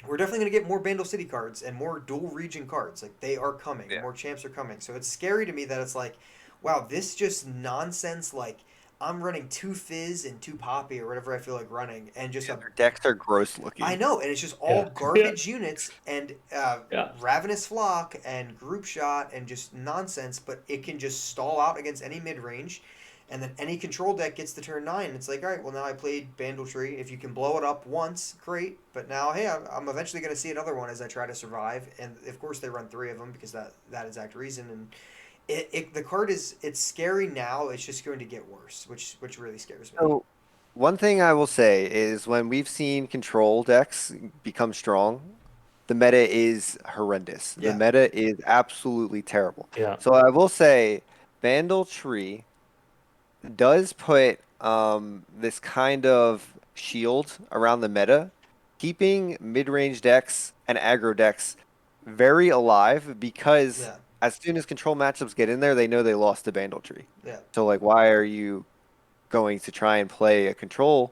we're definitely going to get more Bandle City cards and more dual region cards. Like they are coming, more champs are coming. So it's scary to me that it's like, wow, this just nonsense. Like I'm running 2 Fizz and 2 Poppy or whatever I feel like running, and just their decks are gross looking. I know, and it's just all garbage units and Ravenous Flock and Group Shot and just nonsense. But it can just stall out against any mid range, and then any control deck gets to turn 9. It's like, all right, well now I played Bandletree. If you can blow it up once, great. But now, hey, I'm eventually going to see another one as I try to survive. And of course they run 3 of them because that exact reason. And the card it's scary now. It's just going to get worse, which really scares me. So, one thing I will say is when we've seen control decks become strong, the meta is horrendous. The meta is absolutely terrible. Yeah. So I will say, Bandletree does put this kind of shield around the meta, keeping mid-range decks and aggro decks very alive because as soon as control matchups get in there, they know they lost to Bandletree. Yeah. So like, why are you going to try and play a control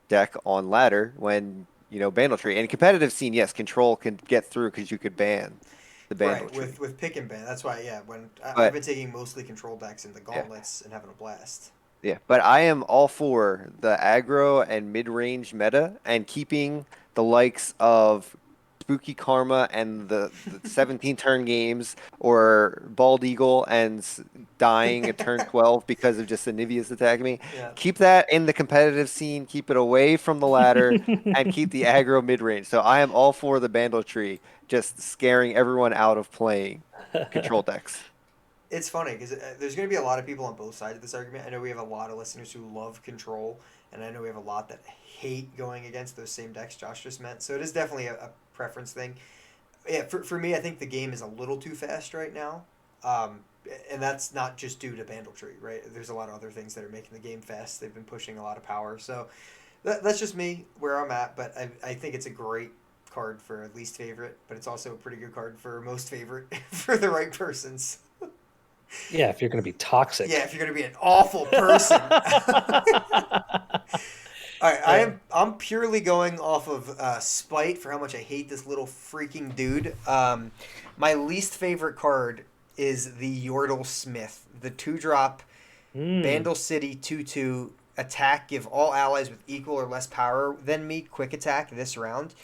deck on ladder when Bandle Tree. And competitive scene, yes, control can get through because you could ban the Bandle Tree. With pick and ban. That's why, when I've But been taking mostly control decks in the gauntlets and having a blast. yeah, but I am all for the aggro and mid-range meta and keeping the likes of Spooky Karma and the 17 turn games or Bald Eagle and dying at turn 12 because of just Anivia's attacking me. Yeah. Keep that in the competitive scene, keep it away from the ladder, and keep the aggro mid-range. So I am all for the Bandle Tree just scaring everyone out of playing control decks. It's funny because there's going to be a lot of people on both sides of this argument. I know we have a lot of listeners who love control, and I know we have a lot that hate going against those same decks Josh just meant. So it is definitely a preference thing. Yeah, for me, I think the game is a little too fast right now, and that's not just due to Bandle Tree, right? There's a lot of other things that are making the game fast. They've been pushing a lot of power, so that's just me where I'm at. But I think it's a great card for least favorite, but it's also a pretty good card for most favorite for the right persons. Yeah, if you're going to be toxic. Yeah, if you're going to be an awful person. All right, I'm purely going off of spite for how much I hate this little freaking dude. My least favorite card is the Yordle Smith, the 2-drop Bandle City 2/2 attack. Give all allies with equal or less power than me quick attack this round.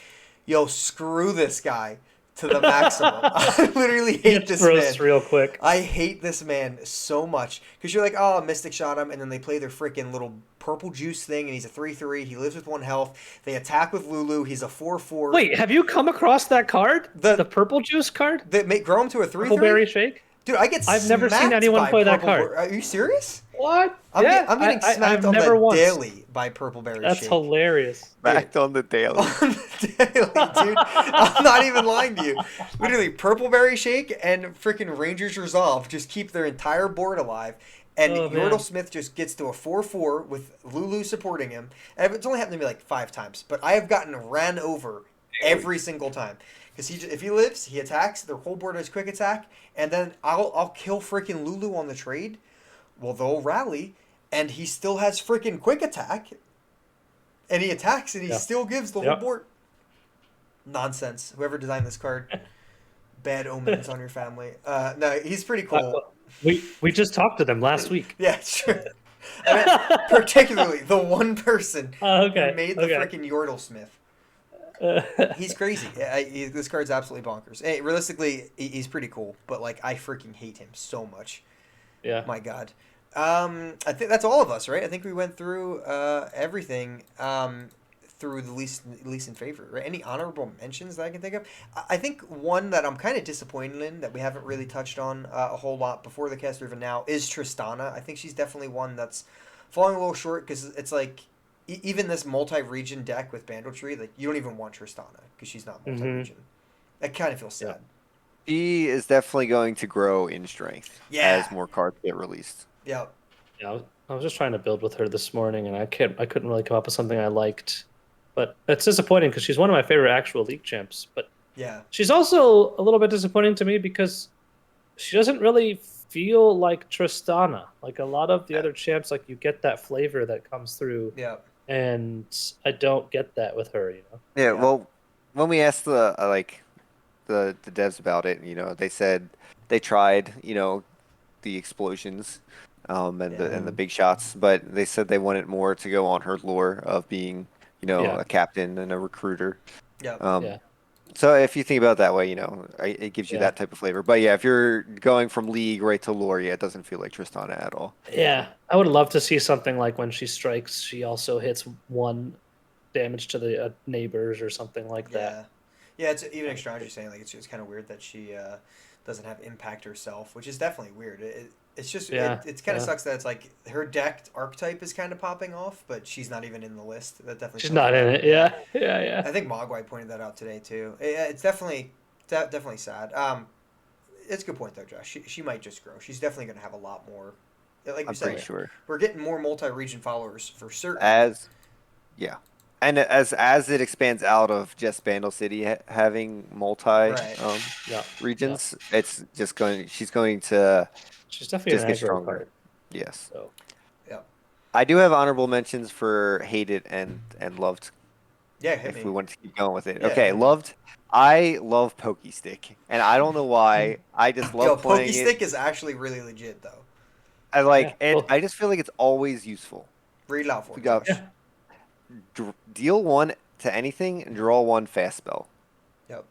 Yo, screw this guy to the maximum. I literally hate this man. Real quick. I hate this man so much because you're like, oh, Mystic shot him, and then they play their freaking little purple juice thing, and he's a 3/3. He lives with 1 health. They attack with Lulu. He's a 4/4. Wait, have you come across that card? The purple juice card? That grow him to a 3/3. Purple berry shake. Dude, I've never seen anyone play that card. Are you serious? What? I'm getting smacked on the daily by Purple Berry That's Shake. hilarious. Smacked on the daily. On the daily, dude. I'm not even lying to you. Literally, Purple Berry Shake and freaking Ranger's Resolve just keep their entire board alive. And Yordle Smith just gets to a 4/4 with Lulu supporting him. And it's only happened to me like 5 times. But I have gotten ran over every single time. Because if he lives, he attacks. Their whole board has quick attack. And then I'll kill freaking Lulu on the trade. Well, they'll rally. And he still has freaking quick attack. And he attacks and he still gives the whole board. Nonsense. Whoever designed this card. Bad omens on your family. No, he's pretty cool. We just talked to them last week. Yeah, sure. I mean, particularly the one person who made the freaking Yordle Smith. He's crazy. This card's absolutely bonkers. Hey, realistically, he's pretty cool, but like I freaking hate him so much. Yeah. My God. I think that's all of us, right? I think we went through everything through the least in favor. Right? Any honorable mentions that I can think of? I think one that I'm kind of disappointed in that we haven't really touched on a whole lot before the cast or even now is Tristana. I think she's definitely one that's falling a little short because it's like. Even this multi-region deck with Bandle Tree, like you don't even want Tristana because she's not multi-region. I kind of feel sad. She is definitely going to grow in strength as more cards get released. Yeah. Yeah, I was just trying to build with her this morning, and I couldn't really come up with something I liked. But it's disappointing because she's one of my favorite actual League champs. But she's also a little bit disappointing to me because she doesn't really feel like Tristana. Like a lot of the other champs, like you get that flavor that comes through. Yeah. And I don't get that with her, Yeah, well, when we asked the the devs about it, they said they tried, the explosions, and the big shots, but they said they wanted more to go on her lore of being, a captain and a recruiter. Yeah. So if you think about it that way, it gives you that type of flavor. But yeah, if you're going from League right to lore, it doesn't feel like Tristana at all. Yeah, I would love to see something like when she strikes, she also hits 1 damage to the neighbors or something like that. Yeah, it's even extra saying like it's kind of weird that she doesn't have impact herself, which is definitely weird. It's just it kind of sucks that it's like her decked archetype is kind of popping off, but she's not even in the list. That definitely she's not in it. Yeah. I think Mogwai pointed that out today too. It's definitely sad. It's a good point though, Josh. She might just grow. She's definitely going to have a lot more. Like you said, pretty sure we're getting more multi-region followers for certain. And as it expands out of just Bandle City having multi regions, it's just going. She's going to. She's definitely just an get aggro stronger. card. Yes. So. Yeah. I do have honorable mentions for hated and loved Yeah, hit if me. we want to keep going with it. Yeah, Okay, hit me. I love Pokestick, and I don't know why. I just Yo, love playing it. Pokestick is actually really legit though. I like Yeah. it. Well, I just feel like it's always useful. Read it out for We me, got Josh. yeah. deal one to anything and draw one fast spell. Yep.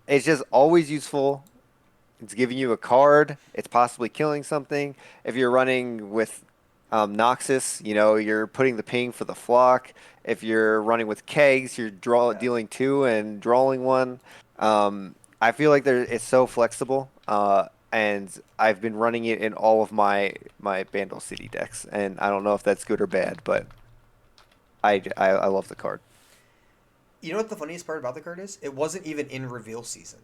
It's just always useful. It's giving you a card. It's possibly killing something. If you're running with Noxus, you're putting the ping for the flock. If you're running with kegs, you're Yeah. dealing two and drawing one. I feel like it's so flexible, and I've been running it in all of my Bandle City decks, and I don't know if that's good or bad, but I love the card. You know what the funniest part about the card is? It wasn't even in reveal season.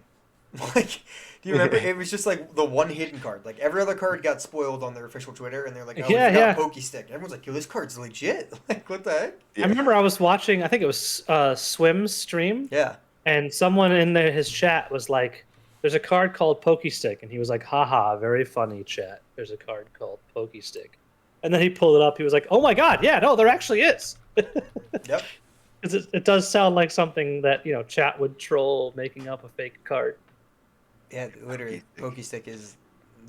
Like, do you remember? It was just like the one hidden card. Like every other card got spoiled on their official Twitter, and they're like, "Oh, we Yeah, forgot yeah. Pokestick." And everyone's like, "Yo, this card's legit." Like, what the heck? I remember I was watching, I think it was Swim's stream, Yeah. and someone in his chat was like, "There's a card called Pokestick," and he was like, "Haha, very funny chat. There's a card called Pokestick," and then he pulled it up. He was like, "Oh my god, yeah, no, there actually is." Yep. Because it does sound like something that chat would troll making up a fake card. Yeah, literally, Pokestick is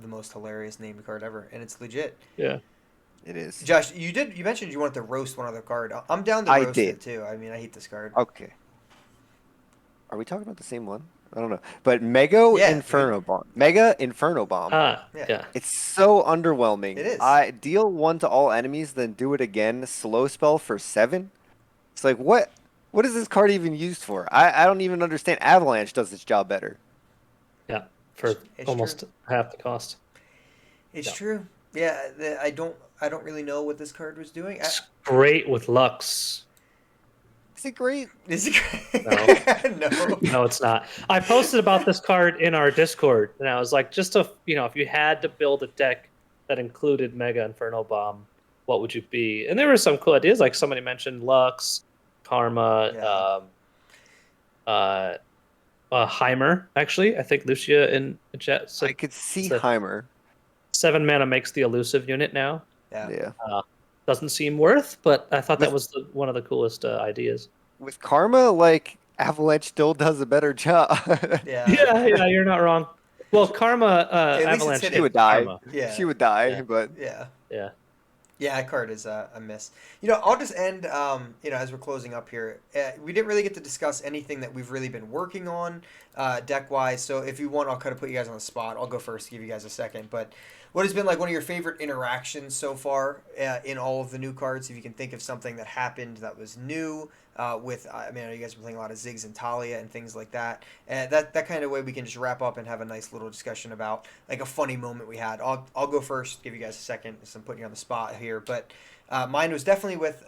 the most hilarious named card ever, and it's legit. Yeah. It is. Josh, you mentioned you wanted to roast one other card. I'm down to I roast did. it too. I mean, I hate this card. Okay. Are we talking about the same one? I don't know. But Mega Yeah, Inferno Bomb. Mega Inferno Bomb. Yeah. Yeah. It's so underwhelming. It is. I deal one to all enemies, then do it again. Slow spell for 7. It's like what is this card even used for? I don't even understand. Avalanche does its job better. Yeah. For It's almost true. half the cost. It's Yeah. true. Yeah, I don't really know what this card was doing. It's great with Lux. Is it great? Is it great? No. No. No, it's not. I posted about this card in our Discord, and I was like, if you had to build a deck that included Mega Inferno Bomb, what would you be? And there were some cool ideas, like somebody mentioned Lux, Karma, Heimer. Actually, I think Lucia in chat said I could see the- Heimer. 7 mana makes the elusive unit now. Yeah. Yeah. Doesn't seem worth, but I thought that was one of the coolest ideas. With Karma, like Avalanche still does a better job. Yeah. Yeah, you're not wrong. Well, Karma, At least it's Avalanche, hidden. She would die. Karma. Yeah. She would die, Yeah. but Yeah. Yeah. Yeah, that card is a miss. I'll just end, as we're closing up here. We didn't really get to discuss anything that we've really been working on deck-wise, so if you want, I'll kind of put you guys on the spot. I'll go first to give you guys a second. But what has been like one of your favorite interactions so far in all of the new cards? If you can think of something that happened that was new I know you guys have been playing a lot of Ziggs and Talia and things like that. That kind of way we can just wrap up and have a nice little discussion about like a funny moment we had. I'll go first, give you guys a second, since I'm putting you on the spot here. But mine was definitely with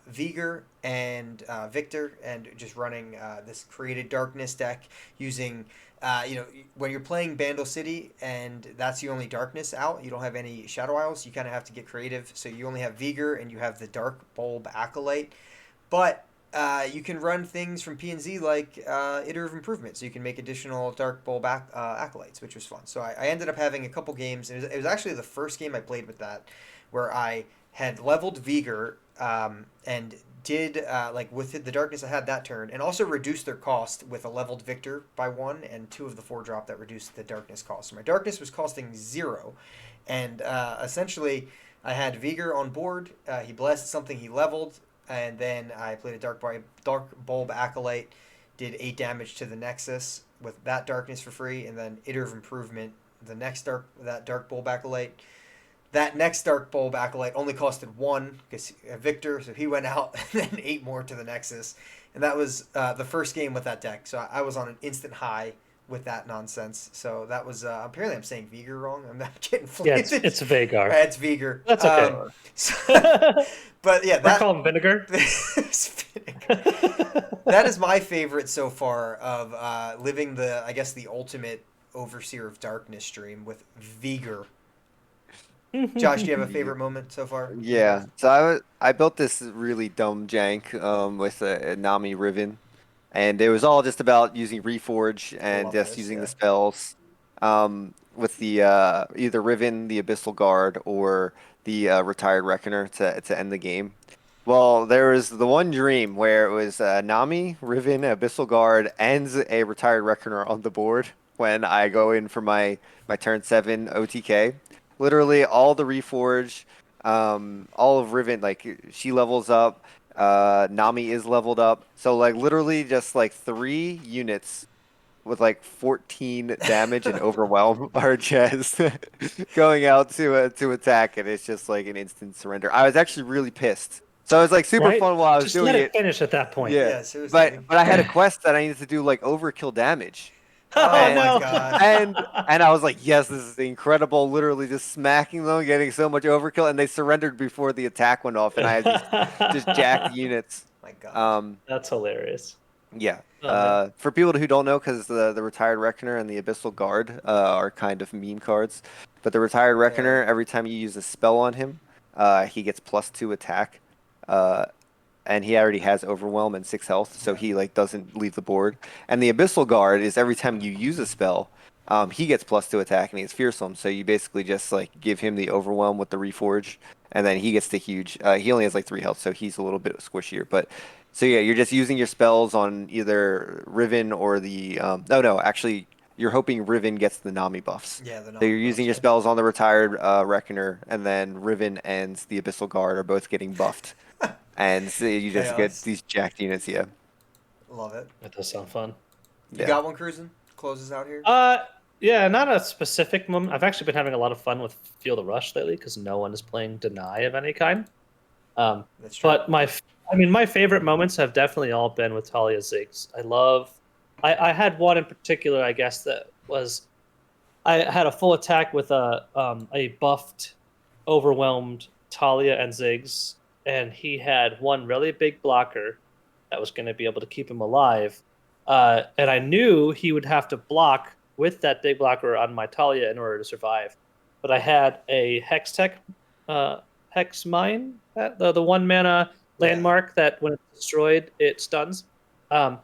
Vigor and Victor, and just running this Created Darkness deck using, when you're playing Bandle City and that's your only darkness out, you don't have any Shadow Isles, you kind of have to get creative. So you only have Vigor and you have the Dark Bulb Acolyte. But you can run things from P&Z like Iterative Improvement, so you can make additional Dark Bulb Acolytes, which was fun. So I ended up having a couple games. It was actually the first game I played with that, where I had leveled Vigor and did, with the Darkness I had that turn, and also reduced their cost with a leveled Victor by 1, and 2 of the 4-drop that reduced the Darkness cost. So my Darkness was costing 0, and essentially I had Vigor on board. He blasted something, he leveled, and then I played a Dark Bulb Acolyte, did 8 damage to the Nexus with that Darkness for free, and then Iterative Improvement, that Dark Bulb Acolyte. That next Dark Bulb Acolyte only costed 1 because Victor, so he went out, and then 8 more to the Nexus. And that was the first game with that deck. So I was on an instant high with that nonsense. So that was, apparently I'm saying Vigor wrong. I'm not getting flipped. Yeah, it's Vagar. It's Vigor. That's okay. But yeah, I call him Vinegar. That is my favorite so far of living the ultimate Overseer of Darkness stream with Vigor. Josh, do you have a favorite moment so far? yeah. So I built this really dumb jank with a Nami Riven, and it was all just about using Reforge and love just this, using yeah. the spells with the either Riven, the Abyssal Guard, or the Retired Reckoner to end the game. Well, there was the one dream where it was Nami, Riven, Abyssal Guard, and a retired Reckoner on the board when I go in for my turn 7 OTK. Literally all the Reforge, all of Riven, like she levels up, Nami is leveled up. So like literally just like 3 units with like 14 damage and overwhelm are just going out to attack, and it's just like an instant surrender. I was actually really pissed. So it was like super Right? fun while I was Just doing let it it. finish at that point. Yeah, Yeah, seriously. but I had a quest that I needed to do like overkill damage, Oh Oh my no. god. and I was like, yes, this is incredible. Literally just smacking them, getting so much overkill, and they surrendered before the attack went off, and I had these just jacked units. My god. That's hilarious. Yeah. Oh man. For people who don't know, because the retired Reckoner and the Abyssal Guard are kind of meme cards, but the retired Reckoner, every time you use a spell on him, he gets +2 attack, uh, and he already has Overwhelm and 6 health, so he like doesn't leave the board. And the Abyssal Guard is every time you use a spell, he gets +2 attack and he gets Fearsome, so you basically just like give him the Overwhelm with the Reforge, and then he gets the huge. He only has like 3 health, so he's a little bit squishier, but. So yeah, you're just using your spells on either Riven or the no, actually you're hoping Riven gets the Nami buffs. Yeah, the So you're using your spells on the retired Reckoner, and then Riven and the Abyssal Guard are both getting buffed, and so you just get Chaos. these jacked units. Yeah, Love it. That does sound fun. You yeah. got one, Kroozin? Closes out here? Yeah, not a specific moment. I've actually been having a lot of fun with Feel the Rush lately because no one is playing Deny of any kind. That's true. But my favorite moments have definitely all been with Talia Ziggs. I had one in particular, I guess, that was I had a full attack with a buffed, overwhelmed Talia and Ziggs, and he had one really big blocker that was going to be able to keep him alive. And I knew he would have to block with that big blocker on my Talia in order to survive. But I had a Hextech, Hex Mine, the 1 mana landmark that when it's destroyed, it stuns. And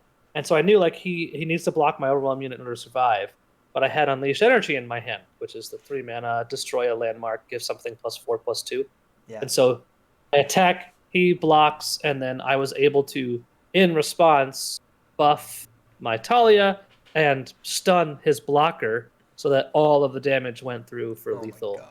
so I knew like he needs to block my overwhelm unit in order to survive. But I had Unleashed Energy in my hand, which is the 3 mana, destroy a landmark, give something +4/+2. Yeah. And so I attack, he blocks, and then I was able to, in response, buff my Talia and stun his blocker so that all of the damage went through for lethal. My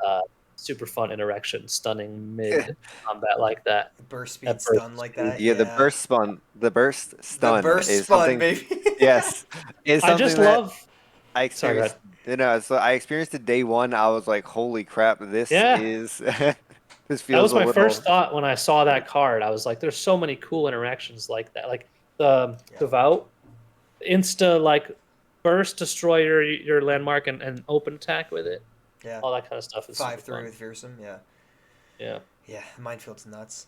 god. Super fun interaction, stunning mid combat like that. Burst speed stun like that. Yeah, the burst stun The burst is spun, something. baby. Yes, is I just something that love. I experienced. So I experienced it day one. I was like, "Holy crap! This is this feels." That was a my little... first thought when I saw that card. I was like, "There's so many cool interactions like that, like the Devout, insta like burst, destroy your landmark, and open attack with it. Yeah. All that kind of stuff is 5/3 with Fearsome. Yeah. Yeah. Yeah. Minefield's nuts.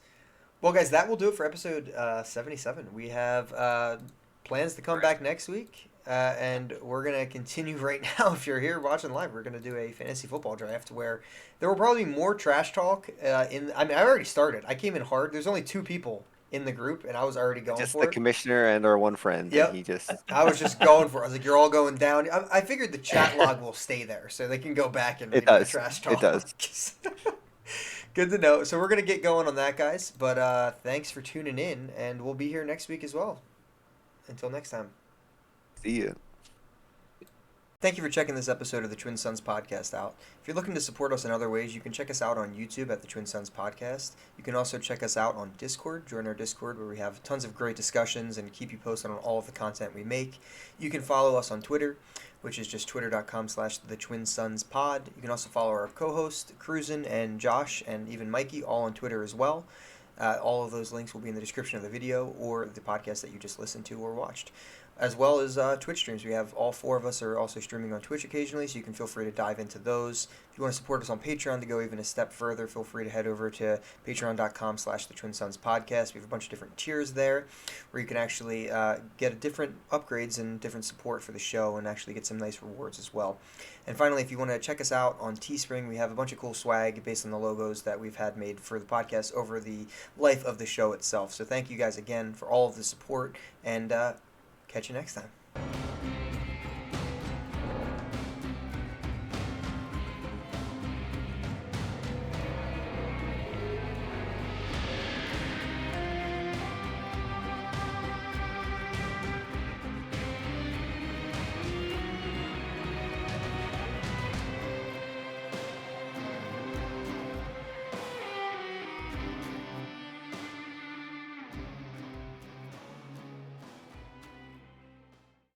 Well, guys, that will do it for episode 77. We have plans to come back next week, and we're gonna continue right now. If you're here watching live, we're gonna do a fantasy football draft where there will probably be more trash talk. I already started. I came in hard. There's only 2 people in the group, and I was already going Just for the it. commissioner and our one friend. Yep. And he just. I was just going for it. I was like, you're all going down. I figured the chat log will stay there, so they can go back and read my trash talk. It does. Good to know. So we're going to get going on that, guys. But thanks for tuning in, and we'll be here next week as well. Until next time. See ya. Thank you for checking this episode of the Twin Sons Podcast out. If you're looking to support us in other ways, you can check us out on YouTube at the Twin Sons Podcast. You can also check us out on Discord. Join our Discord where we have tons of great discussions and keep you posted on all of the content we make. You can follow us on Twitter, which is just twitter.com/thetwinsonspod. You can also follow our co-hosts, Kroozin and Josh, and even Mikey, all on Twitter as well. All of those links will be in the description of the video or the podcast that you just listened to or watched, as well as Twitch streams. We have all 4 of us are also streaming on Twitch occasionally, so you can feel free to dive into those. If you want to support us on Patreon to go even a step further, feel free to head over to patreon.com/thetwinsonspodcast. We have a bunch of different tiers there where you can actually get different upgrades and different support for the show and actually get some nice rewards as well. And finally, if you want to check us out on Teespring, we have a bunch of cool swag based on the logos that we've had made for the podcast over the life of the show itself. So thank you guys again for all of the support, and catch you next time.